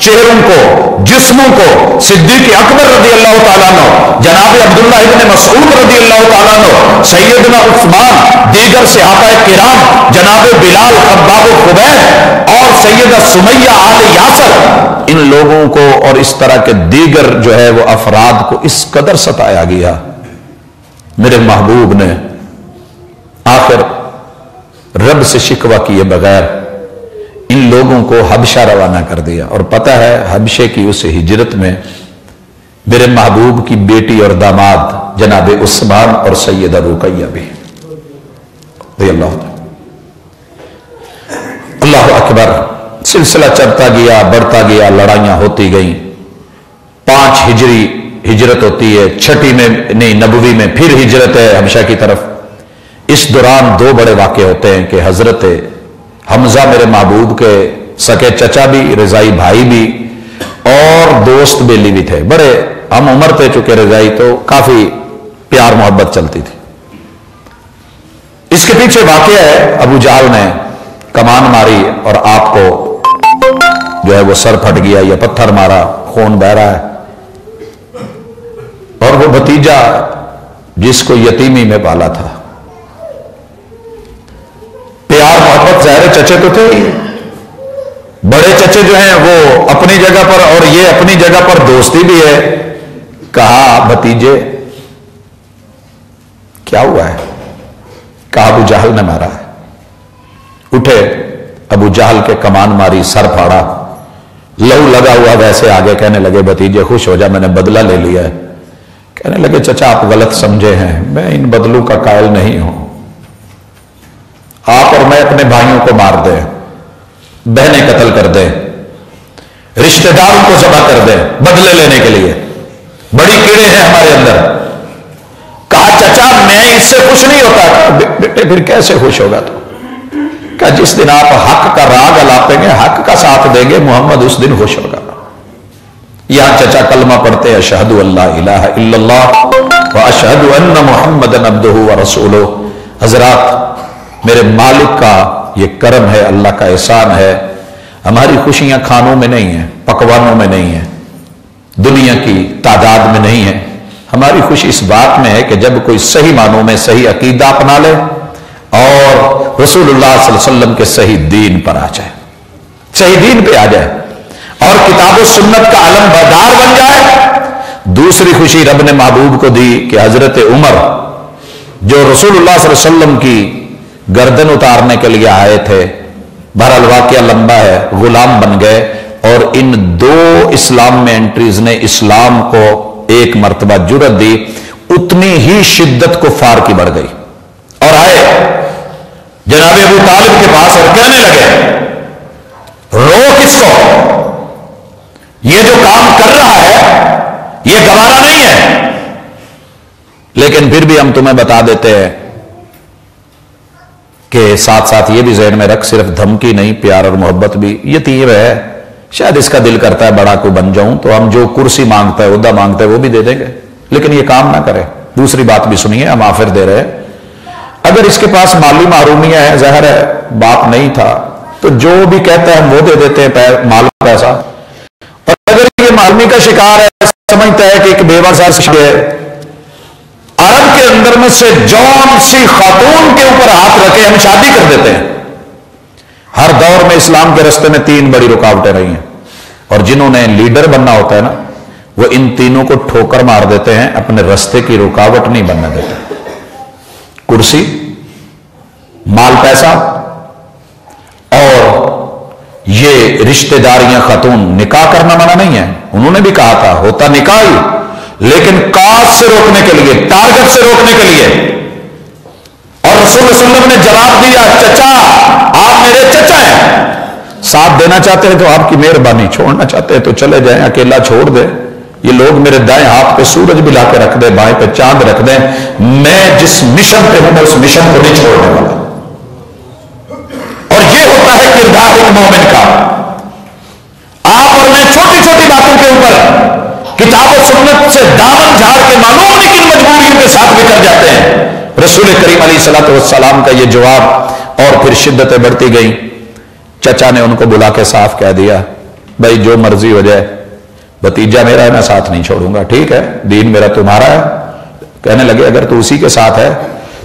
چہروں کو، جسموں کو، صدیق اکبر رضی اللہ تعالیٰ عنہ، جناب عبداللہ ابن مسعود رضی اللہ تعالیٰ عنہ، سیدنا عثمان، دیگر صحابہ کرام، جناب بلال، خباب و خبیب اور سیدہ سمیہ آل یاسر، ان لوگوں کو اور اس طرح کے دیگر جو ہے وہ افراد کو اس قدر ستایا گیا۔ میرے محبوب نے آخر رب سے شکوہ کیے بغیر ان لوگوں کو حبشہ روانہ کر دیا، اور پتہ ہے حبشے کی اس ہجرت میں میرے محبوب کی بیٹی اور داماد جناب عثمان اور سیدہ رقیہ بھی رضی اللہ عنہ۔ اللہ اکبر، سلسلہ چلتا گیا، بڑھتا گیا، لڑائیاں ہوتی گئیں۔ 5 ہجری ہجرت ہوتی ہے، 6 میں نہیں نبوی میں پھر ہجرت ہے حبشہ کی طرف۔ اس دوران 2 بڑے واقع ہوتے ہیں کہ حضرت حمزہ میرے محبوب کے سکے چچا بھی، رضائی بھائی بھی، اور دوست بیلی بھی تھے، بڑے ہم عمر تھے چونکہ رضائی، تو کافی پیار محبت چلتی تھی۔ اس کے پیچھے واقعہ ہے ابو جہل نے کمان ماری اور آپ کو جو ہے وہ سر پھٹ گیا، یا پتھر مارا، خون بہ رہا ہے، اور وہ بھتیجا جس کو یتیمی میں پالا تھا، پیار محبت ظاہر چچے تو تھے ہی، بڑے چچے جو ہیں وہ اپنی جگہ پر اور یہ اپنی جگہ پر دوستی بھی ہے۔ کہا بھتیجے کیا ہوا ہے؟ کہا ابو جہل نے مارا ہے۔ اٹھے ابو جہل کے کمان ماری، سر پھاڑا، لہو لگا ہوا ویسے آگے کہنے لگے بھتیجے خوش ہو جا، میں نے بدلہ لے لیا ہے۔ کہنے لگے چچا آپ غلط سمجھے ہیں، میں ان بدلوں کا قائل نہیں ہوں، آپ اور میں اپنے بھائیوں کو مار دیں، بہنیں قتل کر دیں، رشتہ داروں کو ذبح کر دیں بدلے لینے کے لیے، بڑی کیڑے ہیں ہمارے اندر۔ کہا چچا میں اس سے خوش نہیں ہوتا۔ بیٹے پھر کیسے خوش ہوگا تو؟ کہا جس دن آپ حق کا راگ الاپیں گے، حق کا ساتھ دیں گے، محمد اس دن خوش ہوگا۔ یہاں چچا کلمہ پڑھتے اشہدو اللہ الہ الا اللہ و اشہدو ان محمدن عبدہ و رسولہ۔ حضرات میرے مالک کا یہ کرم ہے، اللہ کا احسان ہے، ہماری خوشیاں کھانوں میں نہیں ہیں، پکوانوں میں نہیں ہیں، دنیا کی تعداد میں نہیں ہے، ہماری خوشی اس بات میں ہے کہ جب کوئی صحیح معنوں میں صحیح عقیدہ اپنا لے اور رسول اللہ صلی اللہ علیہ وسلم کے صحیح دین پر آ جائے، صحیح دین پہ آ جائے اور کتاب و سنت کا علم بردار بن جائے۔ دوسری خوشی رب نے محبوب کو دی کہ حضرت عمر جو رسول اللہ صلی اللہ علیہ وسلم کی گردن اتارنے کے لیے آئے تھے، بہرحال واقعہ لمبا ہے، غلام بن گئے، اور ان 2 اسلام میں انٹریز نے اسلام کو ایک مرتبہ جرأت دی، اتنی ہی شدت کفار کی بڑھ گئی، اور آئے جناب ابو طالب کے پاس اور کہنے لگے رو کس کو، یہ جو کام کر رہا ہے یہ گوارا نہیں ہے، लेकिन फिर भी हम तुम्हें बता देते हैं कि साथ साथ ये भी ज़हन में रख, सिर्फ धमकी नहीं, प्यार और मोहब्बत भी। ये तीर है, शायद इसका दिल करता है बड़ा कोई बन जाऊं तो हम जो कुर्सी मांगता है, उद्दा मांगता है, वो भी दे देंगे, लेकिन ये काम ना करे। दूसरी बात भी सुनिए, हम आफिर दे रहे हैं, अगर इसके पास माली मारूमियां है, ज़ाहिर है बाप नहीं था, तो जो भी कहता है वो दे देते हैं, माल पैसा। और अगर ये मालूमी का शिकार है, समझता है कि एक बेवसा है, अरब के अंदर में से जौन सी खातून के ऊपर हाथ रखे हम शादी कर देते हैं। हर दौर में इस्लाम के रास्ते में 3 बड़ी रुकावटें रही हैं, और जिन्होंने लीडर बनना होता है ना, वो इन तीनों को ठोकर मार देते हैं, अपने रास्ते की रुकावट नहीं बनने देते। कुर्सी, माल पैसा, और ये रिश्तेदारियां। खातून, निकाह करना मना नहीं है, उन्होंने भी कहा था होता निकाह ही, लेकिन काज से रोकने के लिए, टारगेट से रोकने के लिए। और रसूल सल्लल्लाहु अलैहि वसल्लम ने जवाब दिया, चचा आप मेरे चचा हैं, साथ देना चाहते हैं तो आपकी मेहरबानी, छोड़ना चाहते हैं तो चले जाएं, अकेला छोड़ दे। ये लोग मेरे दाएं हाथ पे सूरज भी ला के रख दे, बाएं पे चांद रख दे, मैं जिस मिशन पे हूं मैं उस मिशन को नहीं छोड़ने वाला। और ये होता है किरदार एक मोमिन का। आप और मैं छोटी छोटी बातों के ऊपर किताब और सुन्नत से दामन झाड़ के मालूम नहीं किन मजबूरियों के साथ भी कर जाते हैं। रसूल करीम अलैहिस्सलातु वस्सलाम का ये जवाब, और फिर शिद्दतें बढ़ती गई। चचा ने उनको बुला के साफ कह दिया, भाई जो मर्जी हो जाए, भतीजा मेरा है, मैं साथ नहीं छोड़ूंगा, ठीक है, दीन मेरा तुम्हारा है। कहने लगे अगर तू उसी के साथ है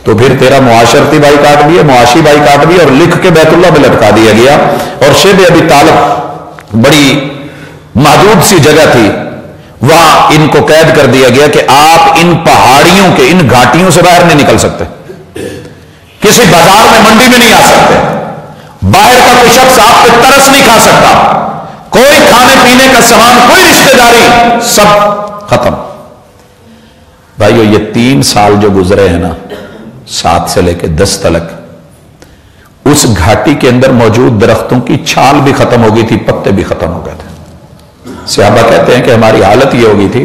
तो फिर तेरा मुआशरती बाइकाट भी है, मुआशी बाइकाट भी, और लिख के बैतुल्लाह में लटका दिया गया। और शेब अबी तालिब बड़ी महदूद सी जगह थी, वहां इनको कैद कर दिया गया कि आप इन पहाड़ियों के, इन घाटियों से बाहर नहीं निकल सकते, किसी बाजार में, मंडी में नहीं आ सकते, बाहर का कोई शख्स आप पे तरस नहीं खा सकता, कोई खाने पीने का सामान, कोई रिश्तेदारी, सब खत्म। भाइयों ये 3 साल जो गुजरे हैं ना, 7 से लेकर 10 तक, उस घाटी के अंदर मौजूद दरख्तों की छाल भी खत्म हो गई थी, पत्ते भी खत्म हो गए थे। सहाबा कहते हैं कि हमारी हालत ये हो गई थी,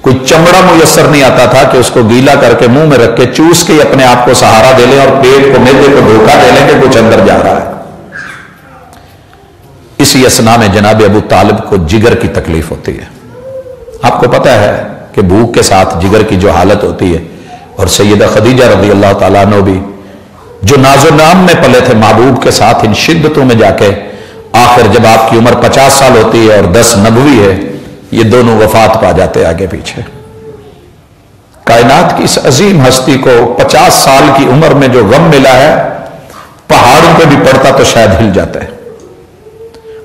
कोई चमड़ा मुयस्सर नहीं आता था कि उसको गीला करके मुंह में रख के चूस के अपने आप को सहारा दे लें और पेट को, मेदे को धोखा दे लें कि कुछ अंदर जा रहा है। इसी असना में जनाब अबू तालिब को जिगर की तकलीफ होती है। आपको पता है कि भूख के साथ जिगर की जो हालत होती है, और सैयदा खदीजा रज़ी अल्लाह ताला अन्हा भी जो नाजो नाम में पले थे महबूब के साथ, इन शिद्दतों में जाके आखिर जब आपकी उम्र 50 साल होती है और 10 नबवी है, ये दोनों वफात पा जाते आगे पीछे। कायनात की इस अजीम हस्ती को 50 साल की उम्र में जो गम मिला है, पहाड़ों पे भी पड़ता तो शायद हिल जाता है।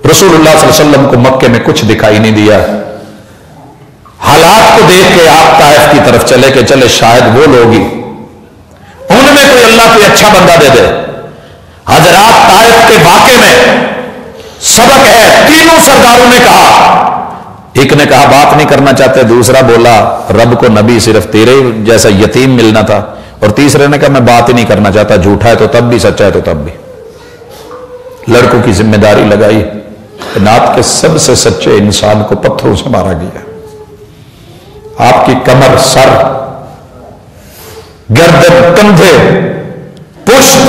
रसूलुल्लाह सल्लल्लाहु अलैहि वसल्लम को मक्के में कुछ दिखाई नहीं दिया। हालात को देख के आप ताइफ की तरफ चले के चले, शायद वो लोग ही, उनमें कोई अल्लाह कोई अच्छा बंदा दे दे। हजरात ताइफ के वाक़े में सबक है। तीनों सरदारों ने कहा, एक ने कहा बात नहीं करना चाहते, दूसरा बोला रब को नबी सिर्फ तेरे जैसा यतीम मिलना था, और तीसरे ने कहा मैं बात ही नहीं करना चाहता, झूठा है तो तब भी, सच्चा है तो तब भी। लड़कों की जिम्मेदारी लगाई, नात के सबसे सच्चे इंसान को पत्थरों से मारा गया। आपकी कमर, सर, गर्दन, कंधे, पुष्ट,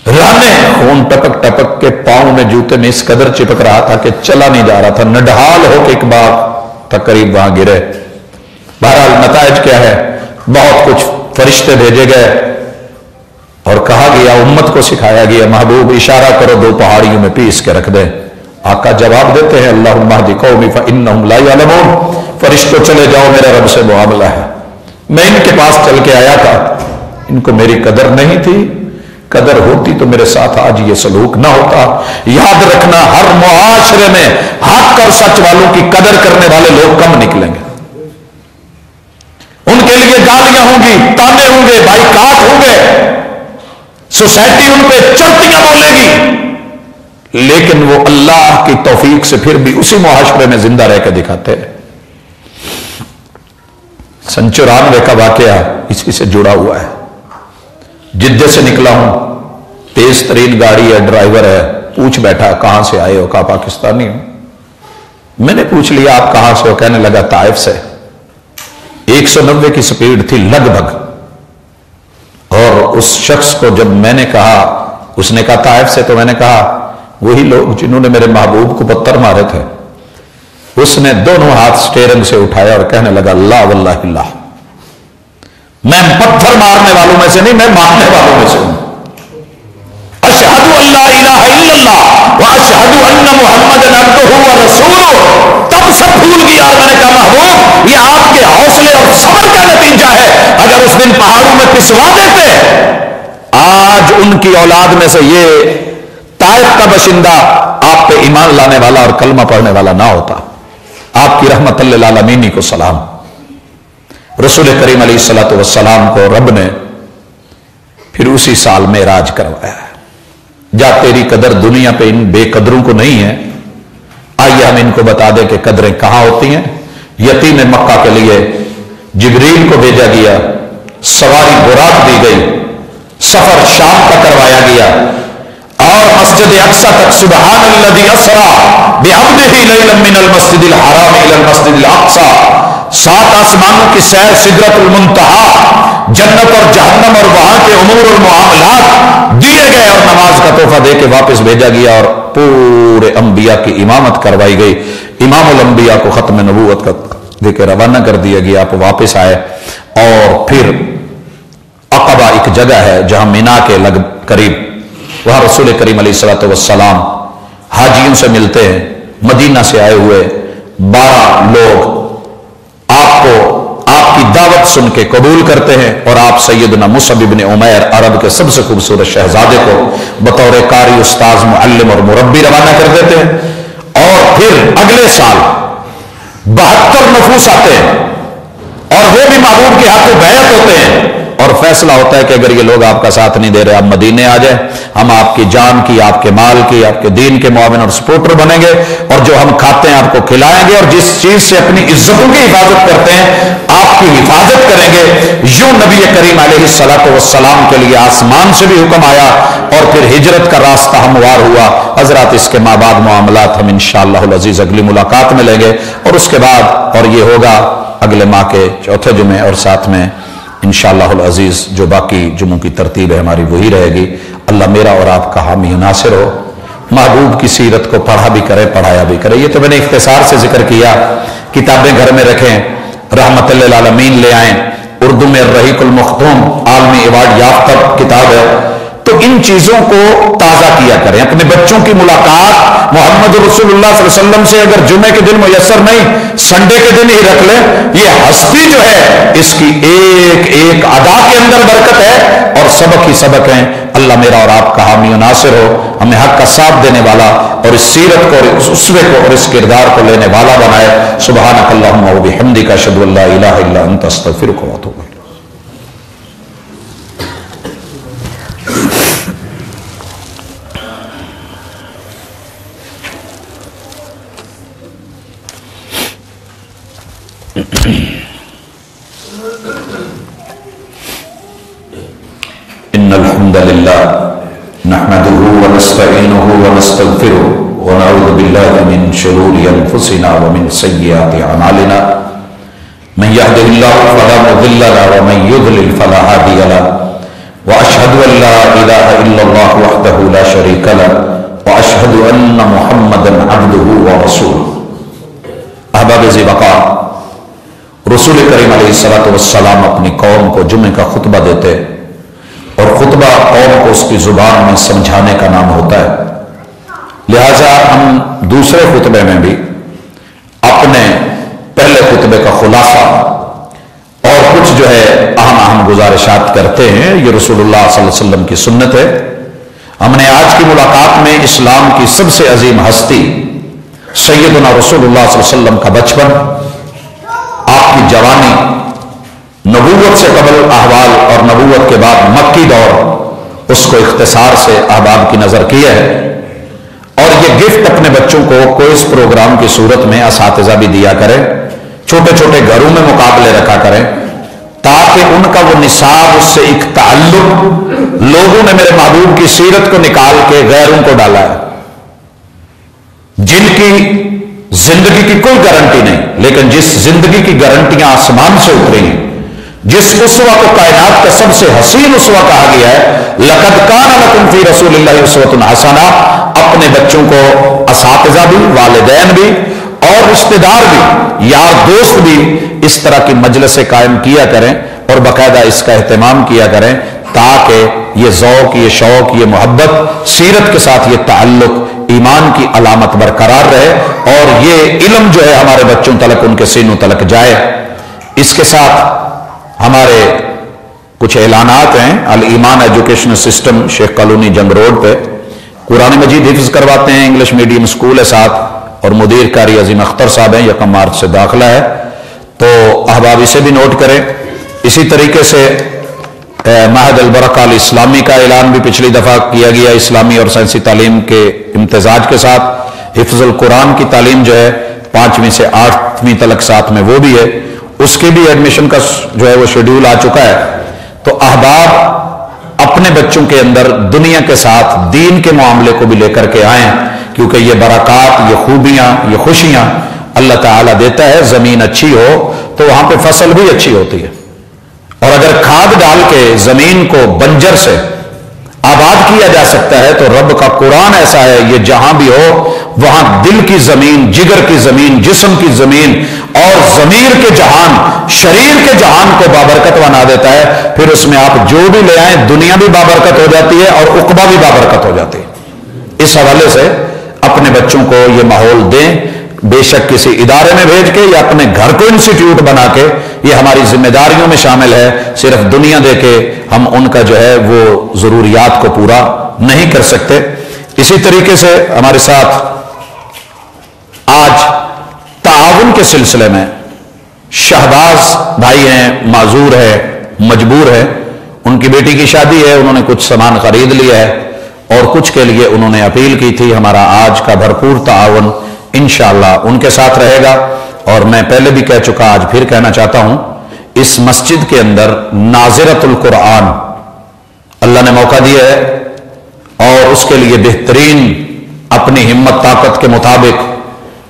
राने खून टपक टपक के पांव में, जूते में इस कदर चिपक रहा था कि चला नहीं जा रहा था, नढाल होकर एक बार तक करीब वहां गिरे। बहरहाल नताइज क्या है, बहुत कुछ फरिश्ते भेजे गए और कहा गया, उम्मत को सिखाया गया, महबूब इशारा करो 2 पहाड़ियों में पीस के रख दे। आका जवाब देते हैं, अल्लाहुम्मा हदी कौमी फइन्नहुम ला यअलमून, फरिश्तों चले जाओ, मेरा रब से मुआमला है। मैं इनके पास चल के आया था, इनको मेरी कदर नहीं थी, कदर होती तो मेरे साथ आज ये सलूक ना होता। याद रखना, हर मुआशरे में हक और सच वालों की कदर करने वाले लोग कम निकलेंगे। उनके लिए गालियां होंगी, ताने होंगे, बाइकाट होंगे, सोसाइटी उन पे चर्तियां बोलेगी, लेकिन वो अल्लाह की तौफीक से फिर भी उसी मुआशरे में जिंदा रह के दिखाते हैं। 94 का वाकया इसी से जुड़ा हुआ है। जिद्दे से निकला हूं, तेज तरीन गाड़ी है, ड्राइवर है, पूछ बैठा कहां से आए हो, कहा पाकिस्तानी हूं। मैंने पूछ लिया आप कहां से हो, कहने लगा ताइफ से। 190 की स्पीड थी लगभग। और उस शख्स को जब मैंने कहा, उसने कहा ताइफ से, तो मैंने कहा वही लोग जिन्होंने मेरे महबूब को पत्थर मारे थे। उसने दोनों हाथ स्टीयरिंग से उठाया और कहने लगा ला वल्लाहिल्लाह, मैं पत्थर मारने वालों में से नहीं, मैं मारने वालों में से हूं। अशहदु अल्ला इलाहा इल्लल्लाह व अशहदु अन्ना मुहम्मदन अब्दुहु व रसूलुहु। तब सब भूल गया और मैंने कहा महबूब, ये आपके हौसले और सब्र का नतीजा है। अगर उस दिन पहाड़ों में पिसवा देते, आज उनकी औलाद में से ये ताइफ का बशिंदा आप पे ईमान लाने वाला और कलमा पढ़ने वाला ना होता। आपकी रहमत लिल आलमीन को सलाम। रसूल करीम अलैहिस्सलातु वस्सलाम को रब ने फिर उसी साल में राज करवाया है। जा तेरी कदर दुनिया पे इन बेकदरों को नहीं है, आइए हम इनको बता दें कि कदरें कहां होती हैं। यतीम मक्का के लिए जिब्रील को भेजा गया, सवारी बुराक दी गई, सफर शाम का करवाया गया और मस्जिद अक्सा तक सुबहानल्लज़ी अस्रा बिअब्दिही लैलन मिनल मस्जिदिल हराम इलल मस्जिदिल अक्सा, 7 आसमानों की सैर, सिदरतुल मुंतहा, जन्नत और जहन्नम और वहां के उमूर और मुआमलात दिए गए और नमाज का तोहफा दे के वापस भेजा गया और पूरे अंबिया की इमामत करवाई गई। इमामुल अंबिया को खत्म नबूवत का दे के रवाना कर दिया गया। आप वापस आए और फिर अक़बा एक जगह है जहां मीना के लग करीब, वहां रसूल करीम अलैहिस्सलातु वस्सलाम हाजियों से मिलते हैं। मदीना से आए हुए 12 लोग आपको आपकी दावत सुन के कबूल करते हैं और आप सैयदना मुसअब इब्न उमैर, अरब के सबसे खूबसूरत शहजादे को बतौर कारी, उस्ताज, मुअल्लिम और मुरब्बी रवाना कर देते हैं। और फिर अगले साल 72 नफूस आते हैं और वो भी महबूब के हाथों बैत होते हैं और फैसला होता है कि अगर ये लोग आपका साथ नहीं दे रहे, आप मदीने आ जाए, हम आपकी जान की, आपके माल की, आपके दीन के मुआविन और सपोर्टर बनेंगे और जो हम खाते हैं आपको खिलाएंगे और जिस चीज से अपनी इज्जतों की हिफाजत करते हैं आपकी हिफाजत करेंगे। यूं नबी करीम अलैहिस्सलातु वस्सलाम के लिए आसमान से भी हुक्म आया और फिर हिजरत का रास्ता हमवार हुआ। हजरत इसके माबाद मामलात हम इंशाअल्लाह अज़ीज अगली मुलाकात में लेंगे और उसके बाद, और ये होगा अगले माह के चौथे जुमे और साथ में इंशाअल्लाह अज़ीज जो बाकी जुमों की तरतीब है हमारी वही रहेगी। अल्लाह मेरा और आपका हामी नासिर हो। महबूब की सीरत को पढ़ा भी करे, पढ़ाया भी करे। ये तो मैंने इख्तिसार से जिक्र किया। किताबें घर में रखें, रहमत लिल आलमीन ले आएं। उर्दू में रहीकुल मख्तूम आलमी अवार्ड याफ्ता किताब है। तो इन चीजों को ताजा किया करें। अपने बच्चों की मुलाकात मोहम्मद रसूलुल्लाह सल्लल्लाहु अलैहि वसल्लम से अगर जुमे के दिन मुयस्सर नहीं, संडे के दिन ही रख लें। ये हस्ती जो है इसकी एक एक अदा के अंदर बरकत है और सबक ही सबक है। अल्लाह मेरा और आपका हामी नासिर हो, हमें हक का साथ देने वाला और इस सीरत को, इस उसवे को और इस किरदार को लेने वाला बनाए। सुब्हानक अल्लाहुम्मा व बिहम्दिका अशहदु अल्ला इलाहा इल्ला अंता अस्तगफिरुका व अतूबु इलैक। इन्नल हम्दलिल्लाह नहमदुहु व नस्तईनुहु व नस्तगफिरुहु व नऊज़ु बिल्लाहि मिन शुरूरि अनफुसिना व मिन सय्यिआति अमालिना। मन यहदिहिल्लाहु फला मुदिल्ल लहु व मन युद्लिल फला हादिय लहु व अशहदु अल्ला इलाहा इल्लल्लाहु वहदहु ला शरीका लहु व अशहदु अन्न मुहम्मदन अब्दुहु व रसूलुहु। अहबाब ज़िबक़ा, रसूल करीम अलैहिस्सलातु वस्सलाम अपनी कौम को जुमे का खुतबा देते और खुतबा कौम को उसकी जुबान में समझाने का नाम होता है। लिहाजा हम दूसरे खुतबे में भी अपने पहले खुतबे का खुलासा और कुछ जो है अहम अहम गुजारिशात करते हैं। ये रसूलुल्लाह सल्लल्लाहु अलैहि वसल्लम की सुन्नत है। हमने आज की मुलाकात में इस्लाम की सबसे अजीम हस्ती सैयदना रसूलुल्लाह सल्लल्लाहु अलैहि वसल्लम का बचपन, आपकी जवानी, नबूवत से कबल अहवाल और नबूवत के बाद मक्की दौर, उसको इख्तिसार से अहबाब की नजर की है। और ये गिफ्ट अपने बच्चों को कोई प्रोग्राम की सूरत में असातिज़ा भी दिया करें, छोटे छोटे घरों में मुकाबले रखा करें ताकि उनका वो निसाब, उससे एक ताल्लुक। लोगों ने मेरे महबूब की सीरत को निकाल के गैरों को डाला है, जिनकी जिंदगी की कोई गारंटी नहीं, लेकिन जिस जिंदगी की गारंटियां आसमान से उतरी हैं, जिस उसवा को कायनात का सबसे हसीन उसवा कहा गया है, लक़द काना लकुम फी रसूलिल्लाहि उस्वतुन हसना, अपने बच्चों को असातिज़ा भी, वालिदैन भी और रिश्तेदार भी, यार दोस्त भी इस तरह की मजलिसें कायम किया करें और बाकायदा इसका एहतमाम किया करें, ताकि ये ज़ौक़, ये शौक़, ये मोहब्बत, सीरत के साथ ये ताल्लुक ईमान की अलामत बरकरार रहे और ये इल्म जो है हमारे बच्चों तलक, उनके सीनों तलक जाए। इसके साथ हमारे कुछ ऐलानात हैं। अल ईमान एजुकेशनल सिस्टम शेख कॉलोनी जंग रोड पे कुरान मजीद हिफ्ज करवाते हैं, इंग्लिश मीडियम स्कूल है साथ, और मुदीर कारी अजीम अख्तर साहब हैं, 1 मार्च से दाखिला है, तो अहबाब इसे भी नोट करें। इसी तरीके से महद अल बरका अल इस्लामी का ऐलान भी पिछली दफा किया गया, इस्लामी और साइंसी तालीम के इम्तिजाज के साथ हिफ्ज़ुल कुरान की तालीम जो है 5वीं से 8वीं तलक साथ में वो भी है, उसके भी एडमिशन का जो है वो शेड्यूल आ चुका है। तो अहबाब अपने बच्चों के अंदर दुनिया के साथ दीन के मामले को भी लेकर के आए, क्योंकि ये बरक़ात, ये खूबियां, ये खुशियां अल्लाह ताला देता है। जमीन अच्छी हो तो वहां पे फसल भी अच्छी होती है, और अगर खाद डाल के जमीन को बंजर से आबाद किया जा सकता है, तो रब का कुरान ऐसा है, ये जहां भी हो वहां दिल की जमीन, जिगर की जमीन, जिस्म की जमीन और जमीर के जहान, शरीर के जहान को बाबरकत बना देता है। फिर उसमें आप जो भी ले आए, दुनिया भी बाबरकत हो जाती है और उक़बा भी बाबरकत हो जाती है। इस हवाले से अपने बच्चों को ये माहौल दें, बेशक किसी इदारे में भेज के या अपने घर को इंस्टीट्यूट बना के, ये हमारी जिम्मेदारियों में शामिल है। सिर्फ दुनिया दे के हम उनका जो है वो जरूरियात को पूरा नहीं कर सकते। इसी तरीके से हमारे साथ आज ताउन के सिलसिले में शहबाज भाई हैं, माजूर है, मजबूर है, उनकी बेटी की शादी है, उन्होंने कुछ सामान खरीद लिया है और कुछ के लिए उन्होंने अपील की थी। हमारा आज का भरपूर ताउन इंशाअल्लाह उनके साथ रहेगा। और मैं पहले भी कह चुका, आज फिर कहना चाहता हूं, इस मस्जिद के अंदर नाज़िरतुल कुरान अल्लाह ने मौका दिया है और उसके लिए बेहतरीन अपनी हिम्मत ताकत के मुताबिक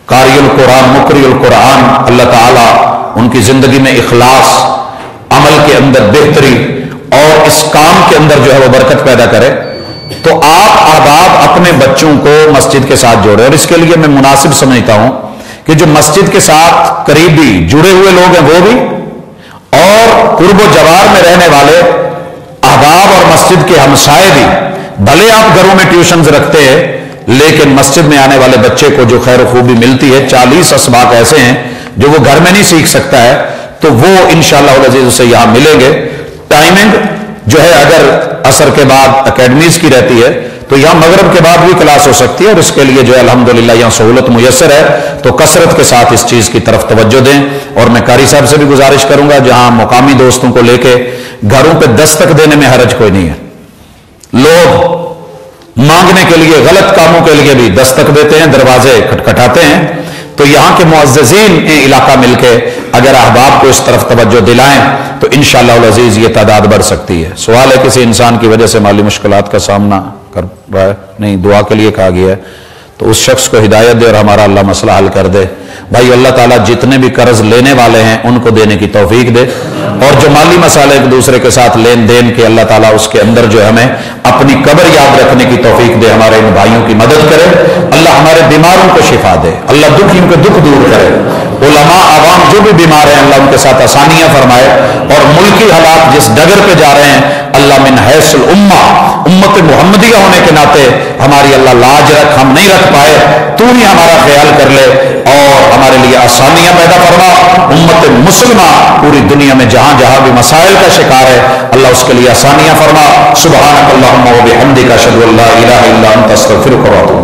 कारियुल कुरान, मुकरियुल कुरान, अल्लाह ताला उनकी जिंदगी में इखलास, अमल के अंदर बेहतरी और इस काम के अंदर जो है वो बरकत पैदा करे। तो आप अहबाब अपने बच्चों को मस्जिद के साथ जोड़े, और इसके लिए मैं मुनासिब समझता हूं कि जो मस्जिद के साथ करीबी जुड़े हुए लोग हैं वो भी, और कुर्ब जवार में रहने वाले अहबाब और मस्जिद के हमसाए भी। भले आप घरों में ट्यूशंस रखते हैं, लेकिन मस्जिद में आने वाले बच्चे को जो खैर खूबी मिलती है, 40 असबाक ऐसे हैं जो वो घर में नहीं सीख सकता है, तो वो इंशाअल्लाह अज़ीज़ उसे यहां मिलेंगे। टाइमिंग जो है अगर असर के बाद एकेडमीज की रहती है, तो यहां मगरिब के बाद भी क्लास हो सकती है, और इसके लिए जो है अल्हम्दुलिल्लाह यहां सहूलत मुयस्सर है। तो कसरत के साथ इस चीज की तरफ तवज्जो दें। और मैं कारी साहब से भी गुजारिश करूंगा, जहां मुकामी दोस्तों को लेके घरों पे दस्तक देने में हरज कोई नहीं है। लोग मांगने के लिए, गलत कामों के लिए भी दस्तक देते हैं, दरवाजे खटखटाते हैं। तो यहां के मुअज़्ज़िज़ीन इलाका मिलके अगर अहबाब को इस तरफ तवज्जो दिलाएं तो इंशाअल्लाह अज़ीज़ ये तादाद बढ़ सकती है। सवाल है किसी इंसान की वजह से माली मुश्किलात का सामना कर रहा है, नहीं, दुआ के लिए कहा गया है, तो उस शख्स को हिदायत दे और हमारा अल्लाह मसला हल कर दे। भाई अल्लाह ताला जितने भी कर्ज लेने वाले हैं उनको देने की तौफीक दे, और जो माली मसाले एक दूसरे के साथ लेन देन के, अल्लाह ताला उसके अंदर जो हमें अपनी कब्र याद रखने की तौफीक दे, हमारे इन भाइयों की मदद करे। अल्लाह हमारे बीमारों को शिफा दे, अल्लाह दुखियों के दुख दूर करे। उलमा आवाम जो भी बीमार हैं अल्लाह उनके साथ आसानियां फरमाए, और मुल्की हालात जिस डगर पे जा रहे हैं अल्लाह मिन हैसुल उम्मा, उम्मत मुहम्मदिया होने के नाते हमारी अल्लाह लाज रख, हम नहीं रख पाए, तू ही हमारा ख्याल कर ले और हमारे लिए आसानियां पैदा फरमा। उम्मत मुस्लिमा पूरी दुनिया में जहां जहां भी मसाइल का शिकार है अल्लाह उसके लिए आसानियां फरमा। सुब्हानक अल्लाहुम्मा व बिहम्दिका अशहदु अल्ला इलाहा इल्ला अंता अस्तगफिरुका व अतूबु